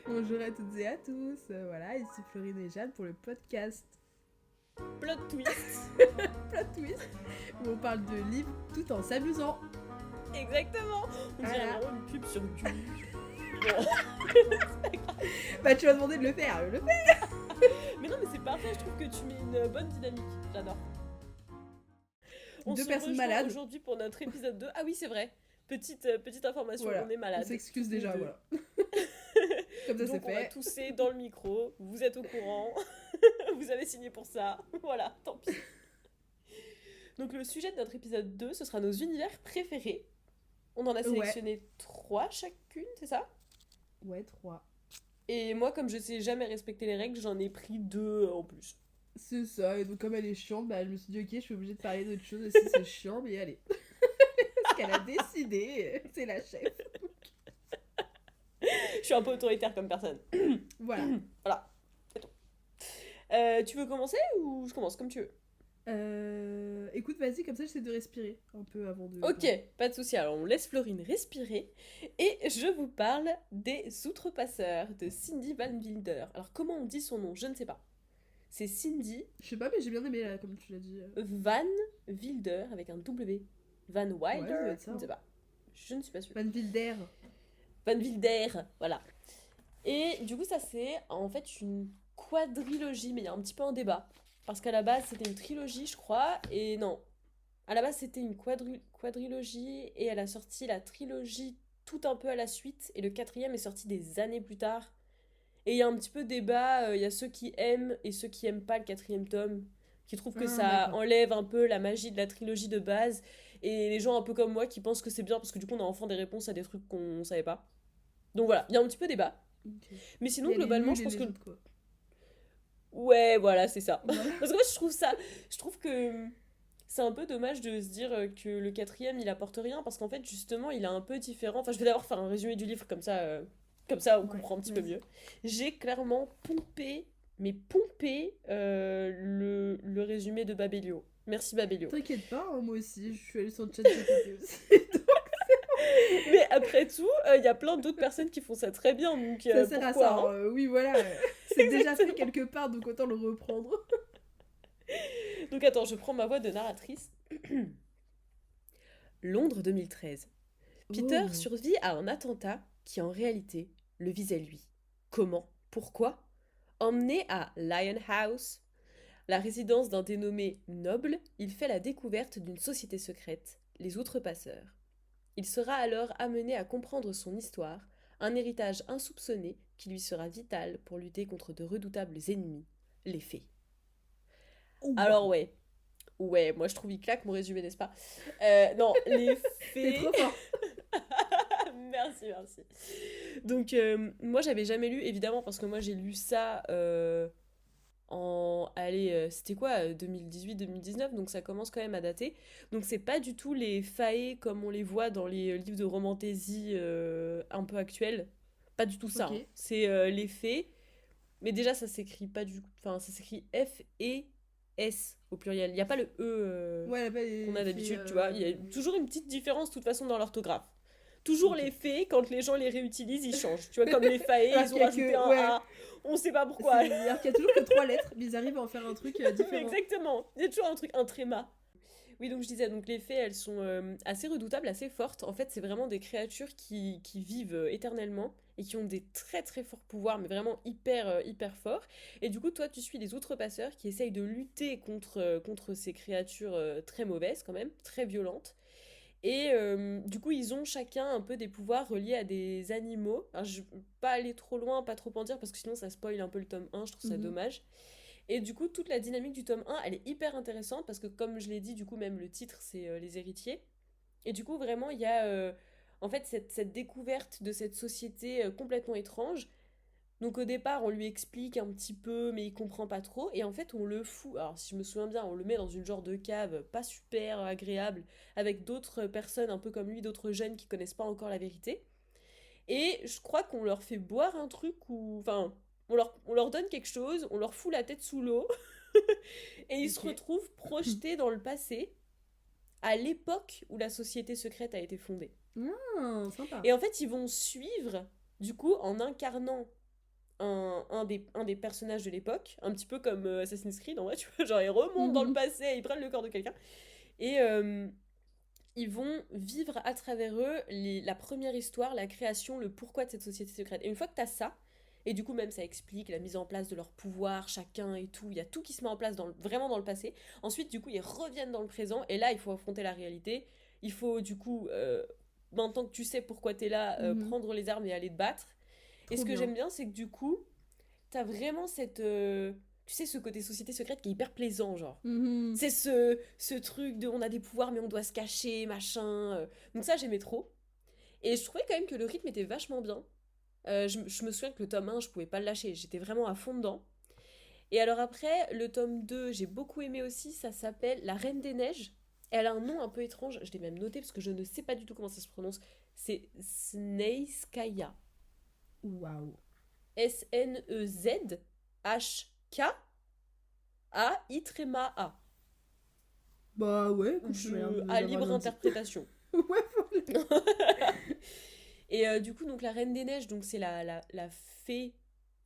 Bonjour à toutes et à tous. Voilà, ici Florine et Jeanne pour le podcast Plot twist. Plot Twist où on parle de livres tout en s'amusant. Exactement. On dirait Voilà. vraiment une pub sur Gulu. Bon. Bah tu m'as demandé de le faire, le faire. Mais non, mais c'est parfait. Je trouve que tu mets une bonne dynamique. J'adore. On Deux se personnes rejoint malades. aujourd'hui pour notre épisode 2. Ah oui, c'est vrai. Petite information, Voilà, on est malade. on s'excuse Tous les déjà, deux. voilà. Comme ça c'est Donc on va fait. tousser dans le micro. Vous êtes au courant. Vous avez signé pour ça. Voilà, tant pis. Donc le sujet de notre épisode 2, ce sera nos univers préférés. On en a sélectionné 3 chacune, c'est ça? Ouais, 3. Et moi, comme je sais jamais respecter les règles, j'en ai pris 2 en plus. C'est ça, et donc comme elle est chiante, bah je me suis dit ok, je suis obligée de parler d'autre chose aussi, c'est chiant, mais allez. Parce qu'elle a décidé, c'est la chef. Je suis un peu autoritaire comme personne. Voilà. Voilà, c'est tout. Tu veux commencer ou je commence comme tu veux? Écoute, vas-y, comme ça j'essaie de respirer un peu avant de... Ok, pas de souci. Alors on laisse Florine respirer et je vous parle des Outrepasseurs de Cindy Van Wilder. Alors comment on dit son nom? Je ne sais pas. C'est Cindy Je sais pas, mais j'ai bien aimé là, comme tu l'as dit. Van Wilder avec un W. Van Ouais, ça doit Wilder, être ça. je ne sais Hein. pas. Je ne suis pas sûre. Van Wilder. Van Wilder, voilà. Et du coup, ça c'est en fait une quadrilogie, mais il y a un petit peu un débat. Parce qu'à la base, c'était une trilogie, je crois, et non. À la base, c'était une quadrilogie, et elle a sorti la trilogie tout un peu à la suite, et le quatrième est sorti des années plus tard. Et il y a un petit peu débat, il y a ceux qui aiment et ceux qui aiment pas le quatrième tome, qui trouvent que Ah, ça d'accord. enlève un peu la magie de la trilogie de base, et les gens un peu comme moi qui pensent que c'est bien, parce que du coup, on a enfin des réponses à des trucs qu'on savait pas. Donc voilà, il y a un petit peu débat. Ok. Mais Il sinon, y a les globalement, nuls je et pense que... les autres, quoi. Ouais, voilà, c'est ça. Voilà. Parce que moi, je trouve ça... Je trouve que c'est un peu dommage de se dire que le quatrième, il apporte rien, parce qu'en fait, justement, il est un peu différent. Enfin, je vais d'abord faire un résumé du livre, comme ça on Ouais, comprend un petit peu vas-y. mieux. J'ai clairement pompé, mais pompé, le résumé de Babelio. Merci Babelio. T'inquiète pas, hein, moi aussi, je suis allée sur le chat GPT aussi. Mais après tout, il y a plein d'autres personnes qui font ça très bien, donc Ça sert à ça, pourquoi, hein? hein. Oui, voilà. C'est déjà fait Exactement. quelque part, donc autant le reprendre. Donc attends, je prends ma voix de narratrice. Londres 2013. Peter Oh. survit à un attentat qui en réalité le visait lui. Comment? Pourquoi? Emmené à Lionhouse, la résidence d'un dénommé Noble, il fait la découverte d'une société secrète, les Outrepasseurs. Il sera alors amené à comprendre son histoire, un héritage insoupçonné qui lui sera vital pour lutter contre de redoutables ennemis, les fées. Ouah. Alors ouais, moi je trouve il claque mon résumé, n'est-ce pas? Non, les T'es fées... trop fort. Merci. Donc, moi, j'avais jamais lu, évidemment, parce que moi, j'ai lu ça Allez, c'était quoi 2018-2019, donc ça commence quand même à dater. Donc, c'est pas du tout les faées comme on les voit dans les livres de romantaisie un peu actuels. Pas du tout ça. Ok. Hein. C'est les fées, mais déjà, ça s'écrit pas du... Enfin, ça s'écrit F-E-S au pluriel. Il n'y a pas le E Ouais, elle a pas qu'on a fait. d'habitude, tu vois. Il y a toujours une petite différence, de toute façon, dans l'orthographe. Toujours Ok. les faits, quand les gens les réutilisent, ils changent. Tu vois, comme les faées, Alors ils qu'il ont y a rajouté que. un Ouais. A. On sait pas pourquoi. Alors qu'il y a toujours que 3 lettres, mais ils arrivent à en faire un truc Mais différent. exactement. Il y a toujours un truc, un tréma. Oui, donc je disais, donc les fées, elles sont assez redoutables, assez fortes. En fait, c'est vraiment des créatures qui vivent éternellement et qui ont des très très forts pouvoirs, mais vraiment hyper forts. Et du coup, toi, tu suis les outrepasseurs qui essayent de lutter contre ces créatures très mauvaises, quand même, très violentes. Et du coup, ils ont chacun un peu des pouvoirs reliés à des animaux. Alors, je vais pas aller trop loin, pas trop en dire, parce que sinon ça spoil un peu le tome 1, je trouve ça Mhm. dommage. Et du coup, toute la dynamique du tome 1, elle est hyper intéressante, parce que comme je l'ai dit, du coup, même le titre, c'est Les Héritiers. Et du coup, vraiment, il y a en fait cette découverte de cette société complètement étrange. Donc au départ, on lui explique un petit peu, mais il comprend pas trop. Et en fait, on le fout. Alors si je me souviens bien, on le met dans une genre de cave pas super agréable, avec d'autres personnes un peu comme lui, d'autres jeunes qui connaissent pas encore la vérité. Et je crois qu'on leur fait boire un truc ou... Enfin, on leur donne quelque chose, on leur fout la tête sous l'eau, et ils se Ok. retrouvent projetés dans le passé, à l'époque où la société secrète a été fondée. Ah, sympa. Et en fait, ils vont suivre, du coup, en incarnant un des personnages de l'époque, un petit peu comme Assassin's Creed, en vrai, tu vois, genre ils remontent dans le Mhm. passé, et ils prennent le corps de quelqu'un, et ils vont vivre à travers eux la première histoire, la création, le pourquoi de cette société secrète. Et une fois que t'as ça, et du coup même ça explique la mise en place de leur pouvoir, chacun et tout, il y a tout qui se met en place vraiment dans le passé. Ensuite, du coup, ils reviennent dans le présent, et là, il faut affronter la réalité. Il faut, du coup, maintenant que tu sais pourquoi t'es là, Mhm. prendre les armes et aller te battre. Et Trop ce que bien. j'aime bien, c'est que du coup, t'as vraiment cette... tu sais, ce côté société secrète qui est hyper plaisant, genre. Mhm. C'est ce truc de on a des pouvoirs mais on doit se cacher, machin. Donc ça, j'aimais trop. Et je trouvais quand même que le rythme était vachement bien. Je me souviens que le tome 1, je pouvais pas le lâcher. J'étais vraiment à fond dedans. Et alors après, le tome 2, j'ai beaucoup aimé aussi. Ça s'appelle La Reine des Neiges. Elle a un nom un peu étrange. Je l'ai même noté parce que je ne sais pas du tout comment ça se prononce. C'est Snezkaya. Waouh. Snezhka-A-I-A. Bah ouais, écoute, ça m'a l'air À d'avoir libre un indice. interprétation. Ouais, Et du coup, donc la Reine des Neiges, donc c'est la fée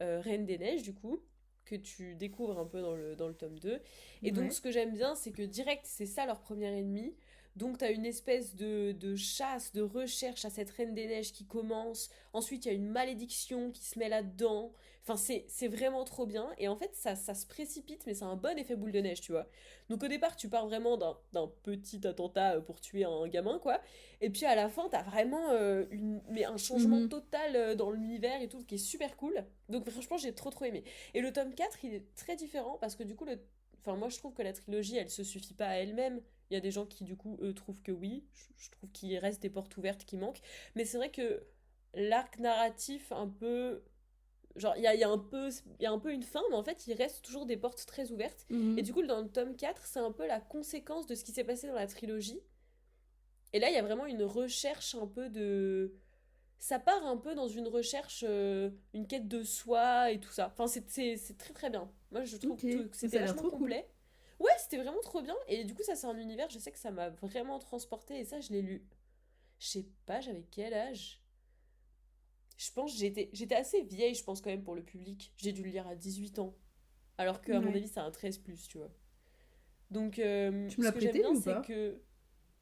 Reine des Neiges, du coup, que tu découvres un peu dans le tome 2. Et donc, ouais. ce que j'aime bien, c'est que direct, c'est ça leur premier ennemi. Donc, t'as une espèce de chasse, de recherche à cette Reine des Neiges qui commence. Ensuite, il y a une malédiction qui se met là-dedans. Enfin, c'est vraiment trop bien. Et en fait, ça se précipite, mais c'est un bon effet boule de neige, tu vois. Donc, au départ, tu pars vraiment d'un petit attentat pour tuer un gamin, quoi. Et puis à la fin, t'as vraiment mais un changement Mhm. total dans l'univers et tout, qui est super cool. Donc franchement, j'ai trop trop aimé. Et le tome 4 il est très différent parce que du coup, enfin, moi je trouve que la trilogie, elle se suffit pas à elle-même. Il y a des gens qui, du coup, eux, trouvent que oui. Je trouve qu'il reste des portes ouvertes qui manquent. Mais c'est vrai que l'arc narratif, un peu. Genre, il y a un peu une fin, mais en fait, il reste toujours des portes très ouvertes. Et Mhm. du coup, dans le tome 4 c'est un peu la conséquence de ce qui s'est passé dans la trilogie. Et là, il y a vraiment une recherche un peu de... Ça part un peu dans une recherche, une quête de soi et tout ça. Enfin, c'est très très bien. Moi, je trouve Ok, que ça c'était a l'air vachement trop cool. complet. Ouais, c'était vraiment trop bien. Et du coup, ça, c'est un univers, je sais que ça m'a vraiment transporté. Et ça, je l'ai lu. Je sais pas, j'avais quel âge? Je pense que j'étais assez vieille, je pense, quand même, pour le public. J'ai dû le lire à 18 ans. Alors qu'à mon Ouais. avis, c'est un 13+, tu vois. Donc, Tu me ce l'as que j'aime prêté bien, lui ou c'est pas? que...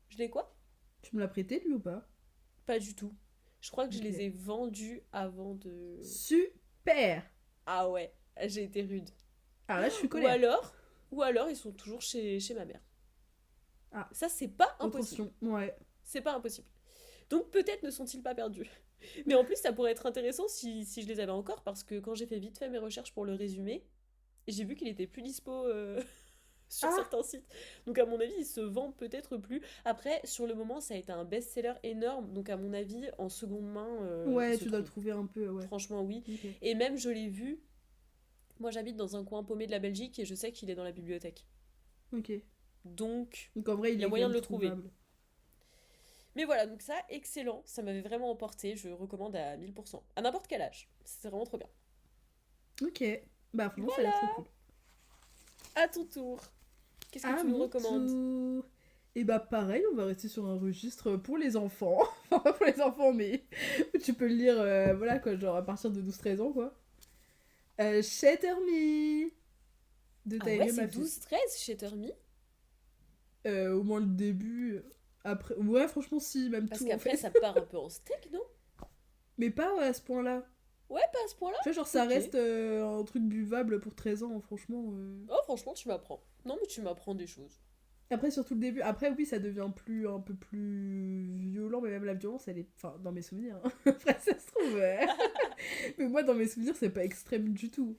Je l'ai quoi? Tu me l'as prêté lui ou pas? Pas du tout. Je crois que je Ok. les ai vendus avant de... Super! Ah ouais, j'ai été rude. Alors là, je suis Ou colère. alors, ou alors ils sont toujours chez ma mère. Ah, Ça, c'est pas impossible. attention. Ouais. C'est pas impossible. Donc peut-être ne sont-ils pas perdus. Mais en plus, ça pourrait être intéressant si je les avais encore, parce que quand j'ai fait vite fait mes recherches pour le résumé, j'ai vu qu'il était plus dispo sur Ah! certains sites. Donc à mon avis, il se vend peut-être plus. Après, sur le moment, ça a été un best-seller énorme. Donc à mon avis, en seconde main, il Ouais, se tu dois le trouve. trouver un peu, ouais. Franchement, oui. Ok. Et même, je l'ai vu. Moi, j'habite dans un coin paumé de la Belgique et je sais qu'il est dans la bibliothèque. Ok. Donc, Donc en vrai, il il y a est quand moyen même de le trouver. trouvable. Mais voilà, donc ça, excellent. Ça m'avait vraiment emporté. Je recommande à 1000%. À n'importe quel âge. C'est vraiment trop bien. Ok. Bah franchement, ça a l'air trop Voilà, cool. à ton tour. Qu'est-ce que À tu nous mon recommandes? tour. Et bah pareil, on va rester sur un registre pour les enfants. Enfin, pas pour les enfants, mais tu peux le lire, voilà quoi, genre à partir de 12-13 ans, quoi. Shatter Me de Ah ouais, Taïga c'est Mafi. 12-13 chez Termi. Au moins le début. Après, ouais, franchement, si, même Parce tout en qu'après, fait. ça part un peu en steak, non? Mais pas ouais, à ce point-là. Ouais, pas à ce point-là? Tu vois, genre, ça Ok. reste un truc buvable pour 13 ans, franchement. Oh, franchement, tu m'apprends. Non, mais tu m'apprends des choses. Après, surtout le début. Après, oui, ça devient un peu plus violent, mais même la violence, elle est. Enfin, dans mes souvenirs. Hein. Après, ça se trouve. Mais moi, dans mes souvenirs, c'est pas extrême du tout.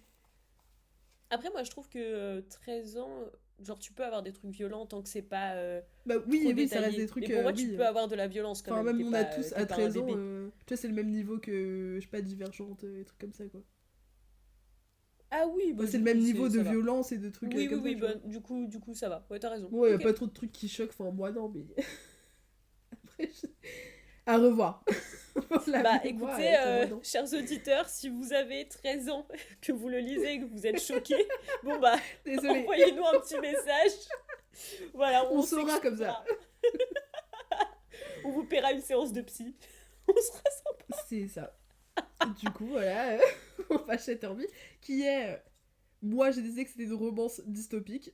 Après, moi, je trouve que 13 ans, genre, tu peux avoir des trucs violents tant que c'est pas Bah trop oui, oui, ça reste des détaillé. Mais truc, pour moi, tu oui. peux avoir de la violence quand Enfin, même. même T'es on a pas, tous t'es à pas un 13 ans, bébé. tu vois, c'est le même niveau que, je sais pas, Divergente, et trucs comme ça, quoi. Ah oui, Moi, bah c'est le du même coup, niveau de ça va. violence et de trucs Oui, oui, comme ça, oui, tu bah vois. du coup, ça va. Ouais, t'as raison. Bon, y a Ok. pas trop de trucs qui choquent, enfin, moi non, mais. Après, à revoir. Voilà, Bah mais moi, écoutez, ça moi non. chers auditeurs, si vous avez 13 ans, que vous le lisez et que vous êtes choqués, bon bah, Désolée. envoyez-nous un petit message. Voilà, On on saura comme ça. s'excusera. On vous paiera une séance de psy. On sera sympa. C'est ça. Du coup, voilà, on va Shatter Me, qui est... moi, j'ai décidé que c'était une romance dystopique.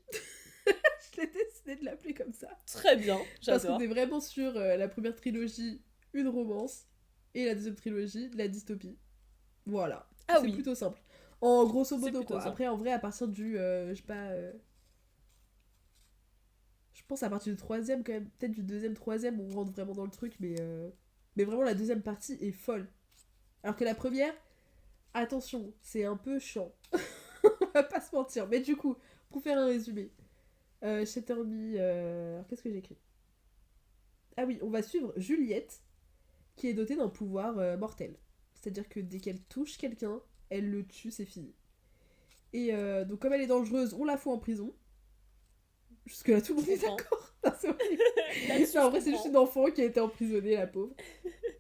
Je l'ai décidé de l'appeler comme ça. Très bien, Parce qu'on j'adore. est vraiment sur la première trilogie, une romance, et la deuxième trilogie, de la dystopie. Voilà. Ah C'est oui, plutôt simple. En grosso c'est modo, plutôt quoi. simple. Après, en vrai, à partir du... je sais pas... je pense à partir du troisième, quand même. Peut-être du deuxième, troisième, on rentre vraiment dans le truc, mais vraiment, la deuxième partie est folle. Alors que la première, attention, c'est un peu chiant. On va pas se mentir. Mais du coup, pour faire un résumé, Shatter Me... alors, qu'est-ce que j'ai écrit? Ah oui, on va suivre Juliette, qui est dotée d'un pouvoir mortel. C'est-à-dire que dès qu'elle touche quelqu'un, elle le tue, c'est fini. Et donc comme elle est dangereuse, on la fout en prison. Jusque-là, tout le Je monde est comprends. d'accord. Non, c'est horrible. Là-dessus, Non, je en vrai, c'est juste comprends. une enfant qui a été emprisonnée, la pauvre.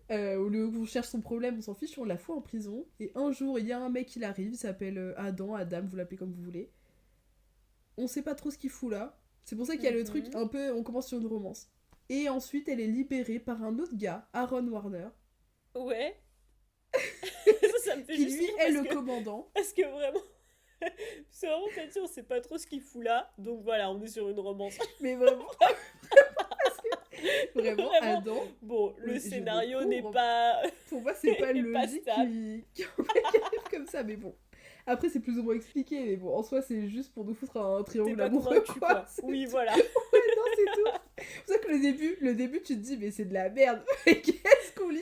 Au lieu qu'on cherche son problème, on s'en fiche, on la fout en prison. Et un jour, il y a un mec qui arrive, il s'appelle Adam, Adam, vous l'appelez comme vous voulez. On sait pas trop ce qu'il fout là. C'est pour ça qu'il y a le truc Mhm. un peu, on commence sur une romance. Et ensuite, elle est libérée par un autre gars, Aaron Warner, Ouais. Ça me fait qui juste lui rire est le commandant. parce que vraiment, c'est vraiment t'as dit, on sait pas trop ce qu'il fout là, donc voilà, on est sur une romance. Mais vraiment, vraiment, Vraiment, Adam, bon, le je le scénario n'est comprends. pas, Pour moi, c'est pas n'est pas logique stable. qui arrive comme ça, mais bon. Après, c'est plus ou moins expliqué, mais bon, en soi, c'est juste pour nous foutre un T'es triangle pas amoureux, convaincu quoi. quoi. C'est Oui, tout. voilà. Ouais, non, c'est tout. C'est pour ça que le début, tu te dis, mais c'est de la merde. Mais qu'est-ce qu'on lit?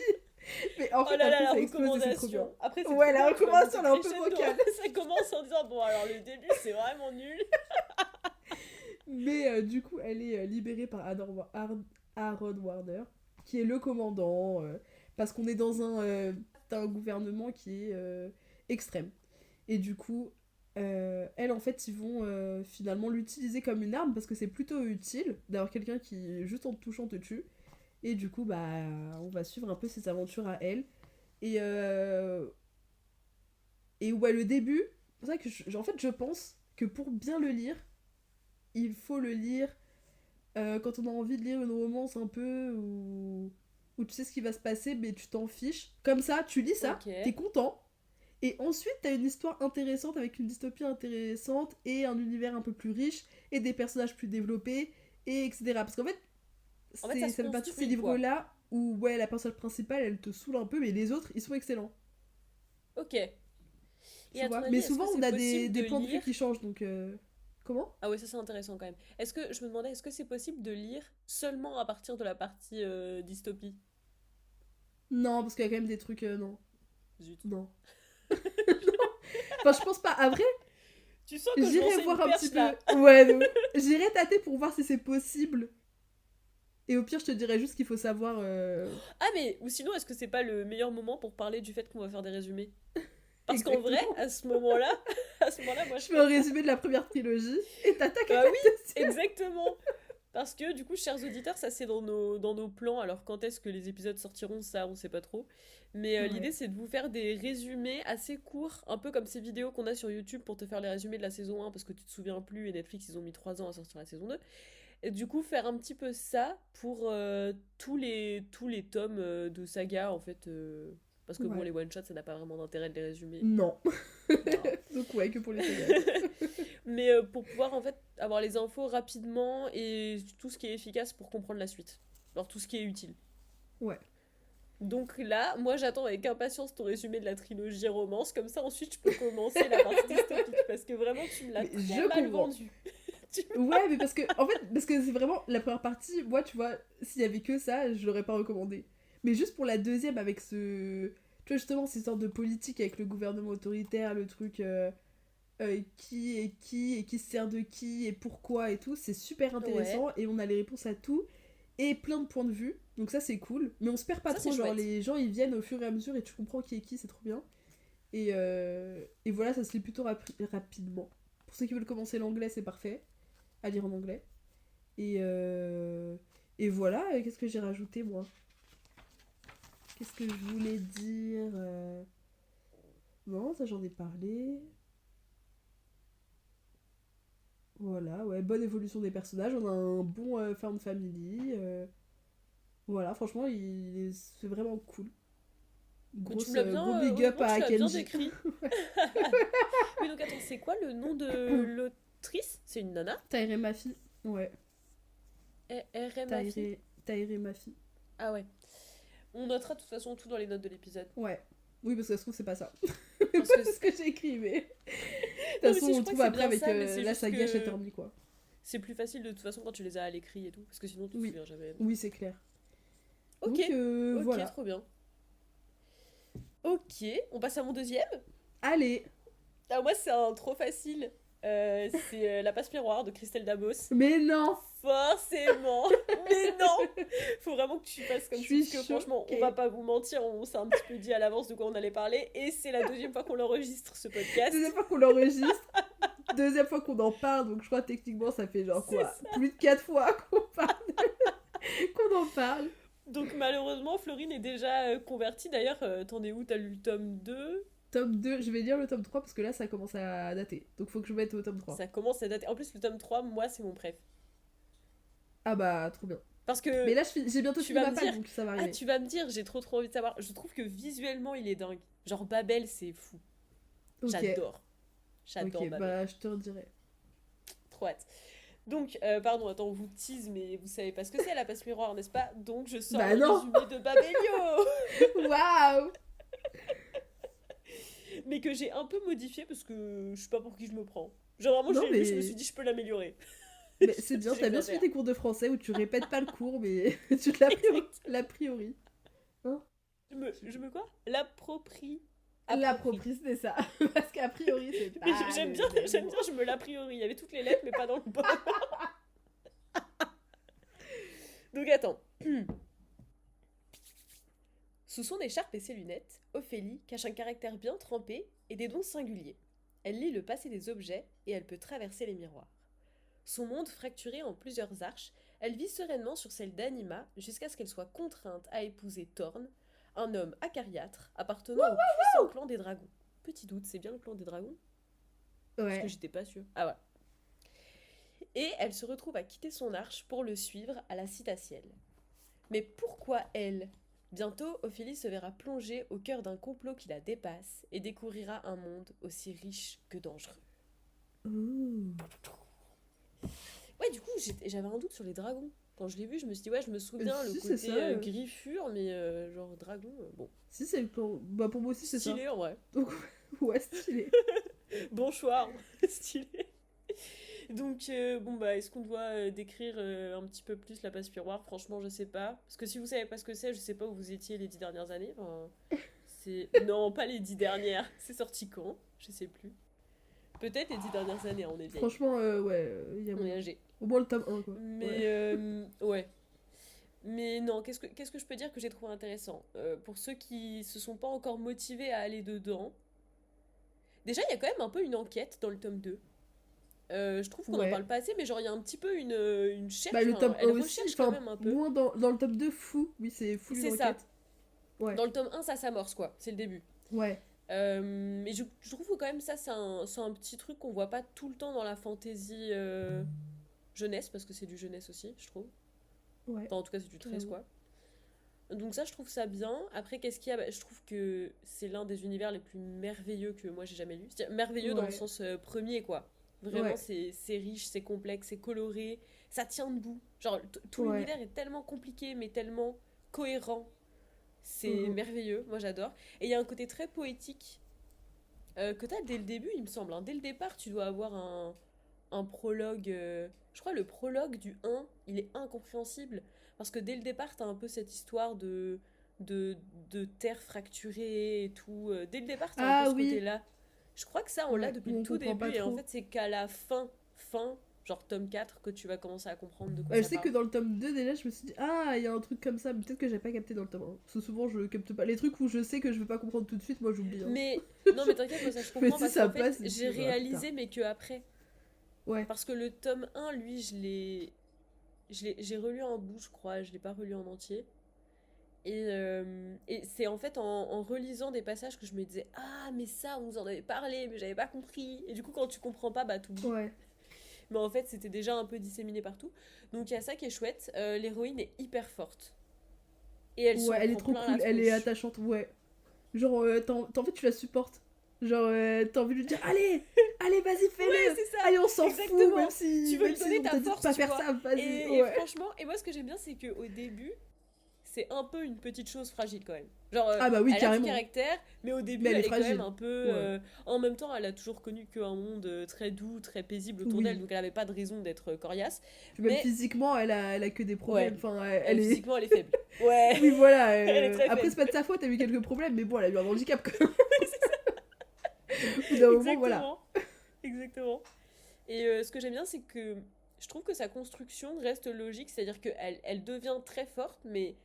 Mais en Oh fait, là là, après, la ça a explosé, c'est trop bien. recommandation. Après, c'est Ouais, trop la bien, tu vas monter recommandation, elle est un peu crescendo. vocale. Ça commence en disant, bon, alors le début, c'est vraiment nul. Mais du coup, elle est libérée par Aaron Warner, qui est le commandant, parce qu'on est dans un gouvernement qui est extrême. Et du coup, elle, en fait, ils vont finalement l'utiliser comme une arme, parce que c'est plutôt utile d'avoir quelqu'un qui, juste en te touchant, te tue. Et du coup, bah, on va suivre un peu ses aventures à elle. Et, ouais, le début, c'est vrai que, en fait, je pense que pour bien le lire, il faut le lire quand on a envie de lire une romance un peu où tu sais ce qui va se passer, mais tu t'en fiches. Comme ça, tu lis ça, Ok. t'es content, et ensuite t'as une histoire intéressante avec une dystopie intéressante et un univers un peu plus riche et des personnages plus développés, et etc. Parce qu'en fait, En fait, ça se ça fait partie de ces construit, quoi. livres-là où, ouais, la personnage principale, elle te saoule un peu, mais les autres, ils sont excellents. Ok. Et Tu à ton vois. avis, Mais est-ce souvent, que on c'est a possible de des points de vue lire... qui changent, donc... Comment? Ah ouais, ça c'est intéressant quand même. Est-ce que, je me demandais, est-ce que c'est possible de lire seulement à partir de la partie dystopie? Non, parce qu'il y a quand même des trucs... non. Zut. Non. Enfin, je pense pas. Après, Tu sens que je j'irai lançais une voir un petit perche peu. là. Ouais, non. J'irai tâter pour voir si c'est possible. Et au pire, je te dirais juste qu'il faut savoir. Ah mais, ou sinon, est-ce que c'est pas le meilleur moment pour parler du fait qu'on va faire des résumés? Parce qu'en vrai, Exactement. à ce moment-là, à ce moment-là, moi Je je fais un ferais ça. résumé de la première trilogie et t'attaques avec Bah la oui, deuxième. exactement. Parce que du coup, chers auditeurs, ça c'est dans nos plans. Alors quand est-ce que les épisodes sortiront, ça on sait pas trop. Mais Ouais. l'idée c'est de vous faire des résumés assez courts, un peu comme ces vidéos qu'on a sur YouTube pour te faire les résumés de la saison 1 parce que tu te souviens plus et Netflix ils ont mis 3 ans à sortir la saison 2. Et du coup, faire un petit peu ça pour tous les tomes de saga en fait. Parce que bon, Ouais. les one-shots ça n'a pas vraiment d'intérêt de les résumer. Non. Voilà. Donc, ouais, que pour les sagas. Mais pour pouvoir en fait avoir les infos rapidement et tout ce qui est efficace pour comprendre la suite. Alors tout ce qui est utile. Ouais. Donc là, moi j'attends avec impatience ton résumé de la trilogie romance, comme ça ensuite je peux commencer la partie dystopique parce que vraiment tu me l'as Mais très je mal comprends. vendu. Tu- Ouais, mais parce que, en fait, parce que c'est vraiment la première partie, moi, tu vois, s'il y avait que ça, je l'aurais pas recommandé. Mais juste pour la deuxième, avec ce. Tu vois, justement, ces sortes de politique avec le gouvernement autoritaire, le truc qui est qui et qui se sert de qui et pourquoi et tout, c'est super Ouais, intéressant et on a les réponses à tout et plein de points de vue. Donc ça, c'est cool. Mais on se perd pas ça c'est trop, genre, chouette. les gens ils viennent au fur et à mesure et tu comprends qui est qui, c'est trop bien. Et voilà, ça se lit plutôt rapidement. Pour ceux qui veulent commencer l'anglais, c'est parfait à lire en anglais. Et, euh, et voilà, qu'est-ce que j'ai rajouté moi? Qu'est-ce que je voulais dire? Non, ça j'en ai parlé. Voilà, ouais, bonne évolution des personnages. On a un bon found family. Voilà, franchement, c'est vraiment cool. Mais tu me l'as bien, Gros big up honnêtement, à tu l'as bien Kenji. décrit. Oui, donc attends, c'est quoi le nom de l'autrice? C'est une nana? Taïré ma fille. Ouais, RMAFI? Taïré ma fille. Ah ouais. On notera de toute façon tout dans les notes de l'épisode. Ouais. Oui, parce que ça se trouve, c'est pas ça. Parce Pas que ce que j'ai écrit, mais. De non, toute mais façon, si, je on crois trouve que c'est après bien avec ça, mais c'est la juste saga que Shatterly, quoi. c'est plus facile de toute façon quand tu les as à l'écrit et tout, parce que sinon tu te Oui. souviens jamais. Oui, c'est clair. Ok, Donc, ok, voilà. trop bien. Ok, on passe à mon deuxième. Allez. Ah, moi, c'est un trop facile. C'est La Passe Miroir de Christelle Dabos. Mais non. Forcément. Mais non. Faut vraiment que tu fasses comme Je si, suis parce que franchement, choquée. on va pas vous mentir, on s'est un petit peu dit à l'avance de quoi on allait parler, et c'est la deuxième fois qu'on l'enregistre, ce podcast. Deuxième fois qu'on l'enregistre. Deuxième fois qu'on en parle, donc je crois techniquement ça fait genre quoi, plus de 4 fois qu'on parle qu'on en parle. Donc malheureusement, Florine est déjà convertie. D'ailleurs, t'en es où? T'as lu le tome 2? Tome 2, je vais lire le tome 3 parce que là ça commence à dater. Donc faut que je mette au tome 3. Ça commence à dater. En plus, le tome 3, moi, c'est mon préf. Ah bah trop bien. Parce que Mais là j'ai bientôt tu fini vas ma me page dire, donc ça va ah, arriver. tu vas me dire, j'ai trop envie de savoir. Je trouve que visuellement, il est dingue. Genre Babel, c'est fou. Ok. J'adore. J'adore Ok, Babel. bah je te redirai. Trop hâte. Donc, pardon, attends, on vous tease, mais vous savez pas ce que c'est la passe miroir, n'est-ce pas? Donc, je sors Bah le non. résumé de Babelio. Waouh. Mais que j'ai un peu modifié parce que je sais pas pour qui je me prends. Genre, vraiment, Non, je l'ai lu, mais- je me suis dit, je peux l'améliorer. Mais c'est bien, J'ai t'as bien rien suivi à tes cours de français où tu répètes pas le cours mais tu te l'a priori. Je me quoi? L'approprie. L'approprie, c'était ça. Parce qu'a priori, c'est pas. Mais j'aime bien, le j'aime mot. bien, je me l'a priori. Il y avait toutes les lettres, mais pas dans le bon. Donc attends. Sous son écharpe et ses lunettes, Ophélie cache un caractère bien trempé et des dons singuliers. Elle lit le passé des objets et elle peut traverser les miroirs. Son monde fracturé en plusieurs arches, elle vit sereinement sur celle d'Anima jusqu'à ce qu'elle soit contrainte à épouser Thorn, un homme acariâtre appartenant au puissant clan des dragons. Petit doute, c'est bien le clan des dragons? Parce que Ouais. j'étais pas sûre. Ah ouais. Et elle se retrouve à quitter son arche pour le suivre à la Citaciel. Mais pourquoi elle? Bientôt, Ophélie se verra plongée au cœur d'un complot qui la dépasse et découvrira un monde aussi riche que dangereux. Ouh. Ouais, du coup, j'avais un doute sur les dragons. Quand je l'ai vu, je me suis dit, ouais, je me souviens, le Si, c'est côté ça. griffure, mais genre dragon, bon. Si, c'est le plan. Bah, pour moi aussi, c'est ça. Stylé en vrai. Donc, ouais, stylé. Bon choix, stylé. Donc, bon, bah, est-ce qu'on doit décrire un petit peu plus la passe miroir? Franchement, je sais pas. Parce que si vous savez pas ce que c'est, je sais pas où vous étiez les 10 dernières années. Enfin, c'est... Non, pas les 10 dernières. C'est sorti quand? Je sais plus. Peut-être les 10 dernières années, on est vieille. Franchement, ouais, il y a On est âgé. au moins le tome 1, quoi. Mais, Ouais. ouais. Mais non, qu'est-ce que je peux dire que j'ai trouvé intéressant? Pour ceux qui se sont pas encore motivés à aller dedans, déjà, il y a quand même un peu une enquête dans le tome 2. Je trouve qu'on en Ouais. parle pas assez, mais genre, il y a un petit peu une cherche. Bah, le Enfin, tome 1 elle aussi, recherche quand enfin, même un peu. moins dans le tome 2, fou. Oui, c'est fou une C'est ça. enquête. Ouais. Dans le tome 1, ça s'amorce, quoi. C'est le début. Ouais. Mais je trouve que quand même, ça, c'est un petit truc qu'on voit pas tout le temps dans la fantasy jeunesse, parce que c'est du jeunesse aussi, je trouve. Ouais. Enfin, en tout cas, c'est du 13, Carrément. quoi. Donc ça, je trouve ça bien. Après, qu'est-ce qu'il y a? Bah, je trouve que c'est l'un des univers les plus merveilleux que moi j'ai jamais lu. C'est-à-dire merveilleux dans le Ouais. sens premier, quoi. Vraiment, Ouais. c'est riche, c'est complexe, c'est coloré, ça tient debout. Genre, tout Ouais. l'univers est tellement compliqué, mais tellement cohérent. C'est Mhm. merveilleux, moi j'adore. Et il y a un côté très poétique que t'as dès le début, il me semble, hein. Dès le départ, tu dois avoir un prologue. Je crois le prologue du 1, il est incompréhensible. Parce que dès le départ, t'as un peu cette histoire de, de terre fracturée et tout. Dès le départ, t'as un peu Ah ce oui. côté-là. Je crois que ça, on l'a Ouais, depuis où le on tout comprend début. pas Et en trop. fait, c'est qu'à la fin, genre tome 4, que tu vas commencer à comprendre de quoi Ouais, je ça sais que parle. dans le tome 2, déjà, je me suis dit, ah, il y a un truc comme ça, mais peut-être que j'ai pas capté dans le tome 1. Parce que souvent, je capte pas. Les trucs où je sais que je vais pas comprendre tout de suite, moi, j'oublie. Hein. Mais non, mais t'inquiète, moi ça je Mais comprends si parce ça qu'en fait, passe, j'ai je verrai plus tard. réalisé, mais que après. Ouais. Parce que le tome 1, lui, j'ai relu un bout, je crois, je l'ai pas relu en entier. Et c'est en fait en relisant des passages que je me disais, ah, mais ça, on nous en avait parlé, mais j'avais pas compris. Et du coup, quand tu comprends pas, bah t'oublies. Ouais. Mais en fait, c'était déjà un peu disséminé partout. Donc il y a ça qui est chouette. L'héroïne est hyper forte. Et elle s'en Ouais, elle est prend trop plein cool, la elle est tronche. attachante, ouais. Genre, en fait, tu la supportes. Genre, t'as envie de lui dire, allez, allez, vas-y, Ouais, fais-le. c'est ça. Allez, on s'en fout, Exactement. même si, Tu veux même lui si donner on ta t'a dit de force, pas tu faire vois. ça, vas-y, Et ouais. franchement, et moi ce que j'aime bien, c'est qu'au début, c'est un peu une petite chose fragile quand même. Genre, Ah bah oui, elle a du carrément. caractère, mais au Mais début, elle est elle est quand même fragile. un peu. Ouais. En même temps, elle a toujours connu qu'un monde très doux, très paisible autour d'elle, Oui. donc elle avait pas de raison d'être coriace. Puis même Mais, physiquement, elle a que des problèmes. ouais, Enfin, elle est. physiquement, elle est faible. Ouais, Oui, voilà. elle est très Après, faible. c'est pas de sa faute, elle a eu quelques problèmes, mais bon, elle a eu un handicap quand même. C'est ça. Au bout d'un moment, voilà. Exactement. Exactement. Et ce que j'aime bien, c'est que je trouve que sa construction reste logique, c'est-à-dire qu'elle devient très forte, mais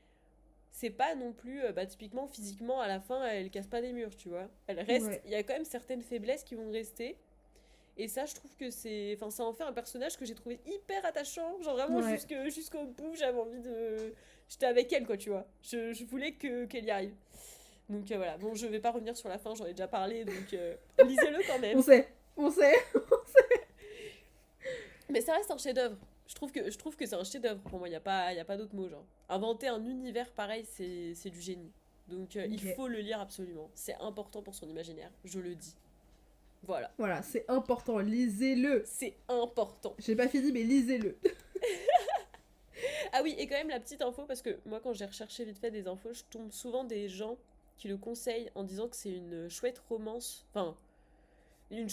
c'est pas non plus, bah, typiquement physiquement à la fin elle casse pas des murs, tu vois, elle reste, Ouais. il y a quand même certaines faiblesses qui vont rester, et ça je trouve que c'est, enfin ça en fait un personnage que j'ai trouvé hyper attachant, genre vraiment Ouais. jusqu'au bout j'avais envie de, j'étais avec elle quoi, tu vois, je voulais qu'elle y arrive, donc voilà, bon je vais pas revenir sur la fin, j'en ai déjà parlé, donc lisez-le quand On même, sait. On sait. mais ça reste un chef-d'œuvre. Je trouve que c'est un chef-d'œuvre pour moi, y a pas d'autre mot, genre. Inventer un univers pareil, c'est du génie. Donc il Ok. faut le lire absolument. C'est important pour son imaginaire, je le dis. Voilà. Voilà, c'est important. Lisez-le. C'est important. J'ai pas fini, mais lisez-le. Ah oui, et quand même la petite info, parce que moi quand j'ai recherché vite fait des infos, je tombe souvent des gens qui le conseillent en disant que c'est une chouette romance. Enfin, une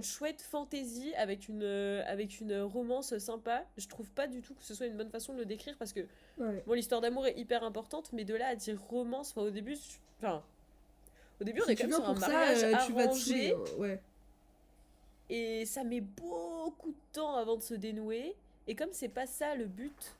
chouette fantaisie avec une romance sympa. Je trouve pas du tout que ce soit une bonne façon de le décrire parce que Ouais. bon, l'histoire d'amour est hyper importante, mais de là à dire romance, enfin au début on Si est quand tu même viens sur un pour ça, mariage tu vas te saouler. arrangé Ouais. et ça met beaucoup de temps avant de se dénouer. Et comme c'est pas ça le but,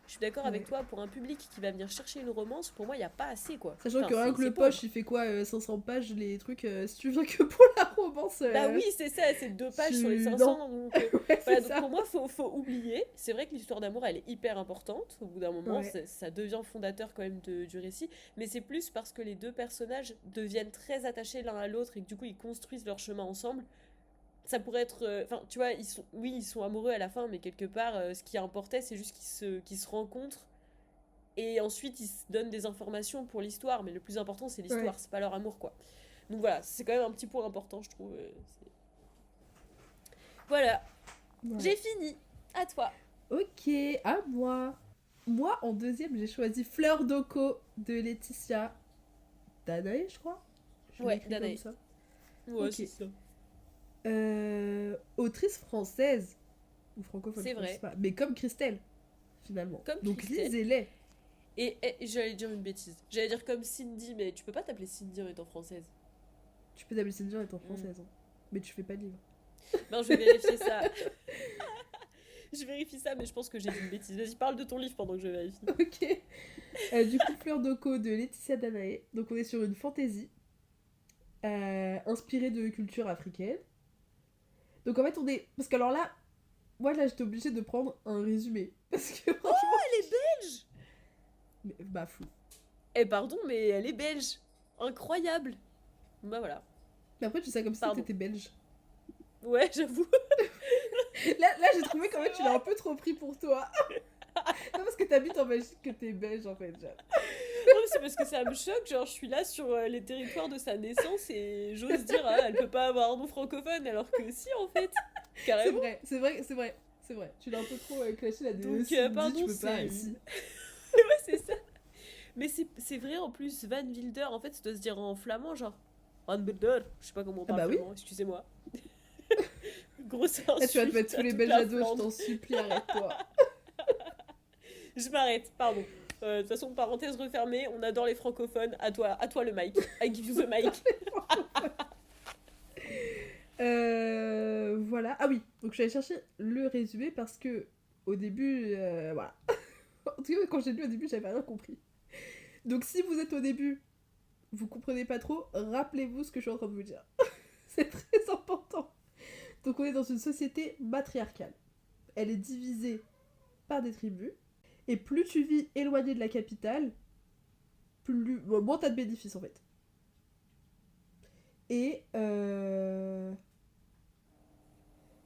je suis d'accord avec Ouais. toi, pour un public qui va venir chercher une romance, pour moi il y a pas assez quoi. Sachant Enfin, que rien que c'est le poche, pauvre. il fait quoi 500 pages, les trucs. Si tu viens que pour la romance. Bah oui, c'est ça, c'est 2 pages sur les Non. 500. Donc, Ouais, voilà, c'est donc ça. pour moi, faut oublier. C'est vrai que l'histoire d'amour, elle est hyper importante. Au bout d'un moment, Ouais. ça devient fondateur quand même du récit. Mais c'est plus parce que les deux personnages deviennent très attachés l'un à l'autre et que du coup, ils construisent leur chemin ensemble. Ça pourrait être. Enfin, tu vois, oui, ils sont amoureux à la fin, mais quelque part, ce qui importait, c'est juste qu'ils se rencontrent. Et ensuite, ils se donnent des informations pour l'histoire. Mais le plus important, c'est Ouais. l'histoire, c'est pas leur amour, quoi. Donc voilà, c'est quand même un petit point important, je trouve. Voilà, j'ai Ouais. fini. À toi. Ok, à moi. Moi, en deuxième, j'ai choisi Fleur d'Oko de Laetitia Danae, je crois. Je Ouais, l'écris comme Danae. ça. Ouais, Ok. c'est ça. Autrice française. Ou francophone, C'est je sais vrai. pas. Mais comme Christelle, finalement. Comme Donc Christelle. lisez-les. Et j'allais dire une bêtise. J'allais dire comme Cindy, mais tu peux pas t'appeler Cindy en étant française. Tu peux t'appeler Cindy en étant Mm. française. Hein. Mais tu fais pas de livre. Non, je vais vérifier ça. Je vérifie ça, mais je pense que j'ai dit une bêtise. Vas-y, parle de ton livre pendant que je vérifie. Ok. Du coup, Fleur d'Oko de Laetitia Danae. Donc on est sur une fantaisie inspirée de culture africaine. Donc en fait, on est. Parce que alors là, moi là, j'étais obligée de prendre un résumé. Parce que franchement. Elle est belge. Mais, bah, fou. Eh, pardon, mais elle est belge. Incroyable. Bah voilà. Mais après, tu sais comme si Pardon. t'étais belge. Ouais, j'avoue. Là j'ai trouvé quand même, tu l'as un peu trop pris pour toi. Non, parce que t'habites en Belgique que t'es belge en fait. Genre. Non, c'est parce que ça me choque. Genre, je suis là sur les territoires de sa naissance et j'ose dire, ah, elle peut pas avoir un nom francophone, alors que si, en fait. C'est Carrément. vrai, c'est vrai, c'est vrai. C'est vrai. Tu l'as un peu trop clashé la Donc, Cindy, pardon, tu peux pas c'est. ici. Ouais, c'est ça. Mais c'est vrai en plus, Van Wilder, en fait, ça doit se dire en flamand, genre. Van Wilder. Je sais pas comment on Ah parle bah oui. flamand, excusez-moi. Grosse insulte. Là, tu vas te mettre à tous les toute belges la à dos, je Flandre. t'en supplie, arrête-toi. Je m'arrête, pardon. De toute façon, parenthèse refermée, on adore les francophones. À toi le mic. I give you the mic. Voilà. Ah oui, donc je suis allée chercher le résumé parce que au début, voilà. En tout cas, quand j'ai lu au début, j'avais rien compris. Donc si vous êtes au début, vous comprenez pas trop, rappelez-vous ce que je suis en train de vous dire. C'est très important. Donc on est dans une société matriarcale. Elle est divisée par des tribus. Et plus tu vis éloigné de la capitale, moins t'as de bénéfices en fait. Et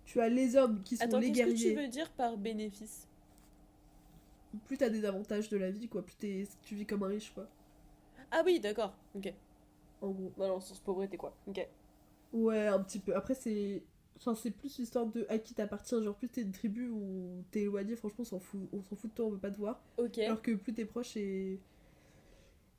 tu as les hommes qui sont Attends, les qu'est-ce que tu guerriers. veux dire par bénéfice? Plus t'as des avantages de la vie, quoi. Plus tu vis comme un riche, quoi. Ah oui, d'accord. Ok. en gros. Bah, dans le sens pauvreté, quoi. Ok. Ouais, un petit peu. Après, c'est. Enfin, c'est plus l'histoire de à qui t'appartiens. Genre, plus t'es une tribu ou t'es éloigné, franchement, on s'en fout de toi, on veut pas te voir. Ok. Alors que plus t'es proche et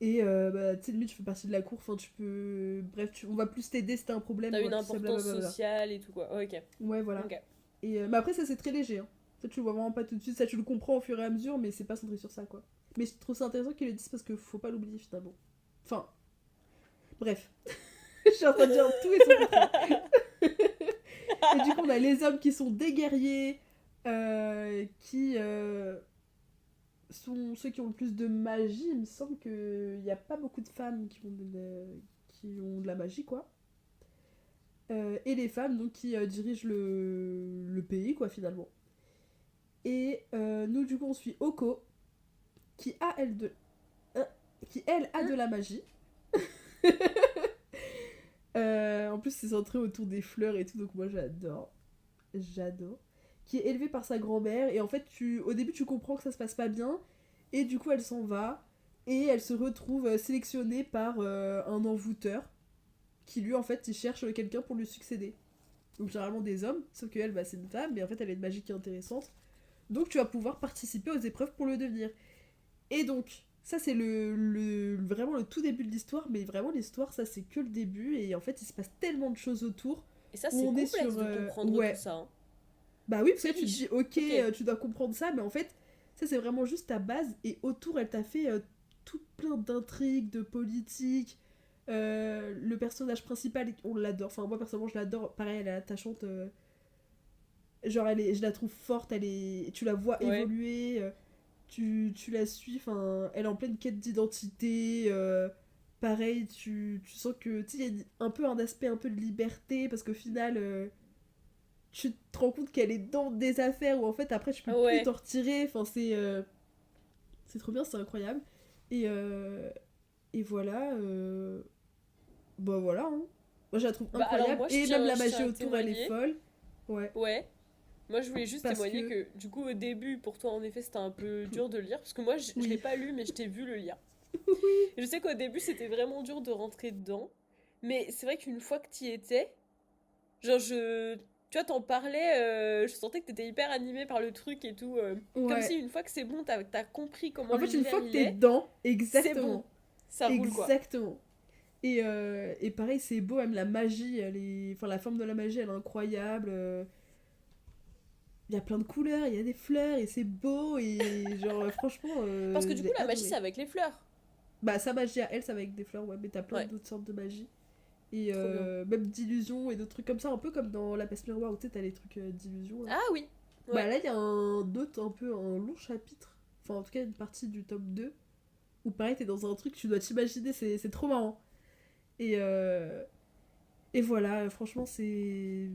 bah, tu sais, limite, tu fais partie de la cour, enfin, tu peux. Bref, on va plus t'aider si t'as un problème, T'as on va une plus ça, importance blablabla. sociale et tout, quoi. Ok. Ouais, voilà. Ok. Et, mais après, ça, c'est très léger. Hein. Ça, tu le vois vraiment pas tout de suite. Ça, tu le comprends au fur et à mesure, mais c'est pas centré sur ça, quoi. Mais je trouve ça intéressant qu'ils le disent parce que faut pas l'oublier, finalement. Enfin, bref. Je suis en train de dire tout et son contraire. Et du coup, on a les hommes qui sont des guerriers, qui sont ceux qui ont le plus de magie. Il me semble qu'il n'y a pas beaucoup de femmes qui ont de la magie, quoi. Et les femmes, donc, qui dirigent le pays, quoi, finalement. Et nous, du coup, on suit Oko, qui a, euh, qui, elle, a de la magie. En plus, c'est centré autour des fleurs et tout, donc moi, j'adore. J'adore. Qui est élevée par sa grand-mère, et en fait, au début, tu comprends que ça se passe pas bien, et du coup, elle s'en va, et elle se retrouve sélectionnée par un envoûteur, qui lui, en fait, il cherche quelqu'un pour lui succéder. Donc, généralement des hommes, sauf qu'elle, bah, c'est une femme, mais en fait, elle a une magie qui est intéressante. Donc, tu vas pouvoir participer aux épreuves pour le devenir. Et donc, ça, c'est vraiment le tout début de l'histoire, mais vraiment, l'histoire, ça, c'est que le début, et en fait, il se passe tellement de choses autour, Et ça, où c'est on est complexe sur. de comprendre tout Ouais. ça. Hein. Bah oui, parce que C'est là, tu te riche. dis, ok, Ok. tu dois comprendre ça, mais en fait, ça, c'est vraiment juste ta base, et autour, elle t'a fait tout plein d'intrigues, de politique. Le personnage principal, on l'adore. Enfin, moi, personnellement, je l'adore. Pareil, elle est attachante. Genre, je la trouve forte, tu la vois Ouais. évoluer, tu la suis, enfin, elle est en pleine quête d'identité. Pareil, tu sens que, tu sais, il y a un peu un aspect un peu de liberté, parce qu'au final, tu te rends compte qu'elle est dans des affaires où en fait, après, tu peux Ah plus ouais. t'en retirer. Enfin, c'est trop bien, c'est incroyable. Et, et voilà, bah voilà, hein. Moi, je la trouve Bah alors incroyable, moi, et même la je magie tiens à autour, elle est témoigner. folle. Ouais, Ouais. Moi, je voulais juste parce témoigner que, que, du coup, au début, pour toi, en effet, c'était un peu dur de le lire. Parce que moi, je l'ai oui. pas lu, mais je t'ai vu le lire. Oui. Et je sais qu'au début, c'était vraiment dur de rentrer dedans. Mais c'est vrai qu'une fois que t'y étais, genre, tu vois, t'en parlais, je sentais que t'étais hyper animée par le truc et tout. Comme si Ouais. une fois que c'est bon, t'as compris comment En fait, une l'univers fois que il t'es est, dedans, c'est bon. exactement. Ça roule, quoi. Exactement. Et pareil, c'est beau, même la magie, enfin, la forme de la magie, elle est incroyable. Il y a plein de couleurs, il y a des fleurs, et c'est beau, et genre, franchement, Parce que du coup, j'ai la magie, c'est adoré. avec les fleurs. Bah, sa magie à elle, ça va avec des fleurs, ouais, mais t'as plein Ouais, d'autres sortes de magie. Et trop bien. même d'illusions et d'autres trucs comme ça, un peu comme dans La Peste Miroir, où tu sais, t'as les trucs d'illusions, là. Ah oui, Bah ouais. là, il y a un peu un long chapitre, enfin, en tout cas, une partie du tome 2 où pareil, t'es dans un truc, tu dois t'imaginer, c'est trop marrant. Et, et voilà, franchement, c'est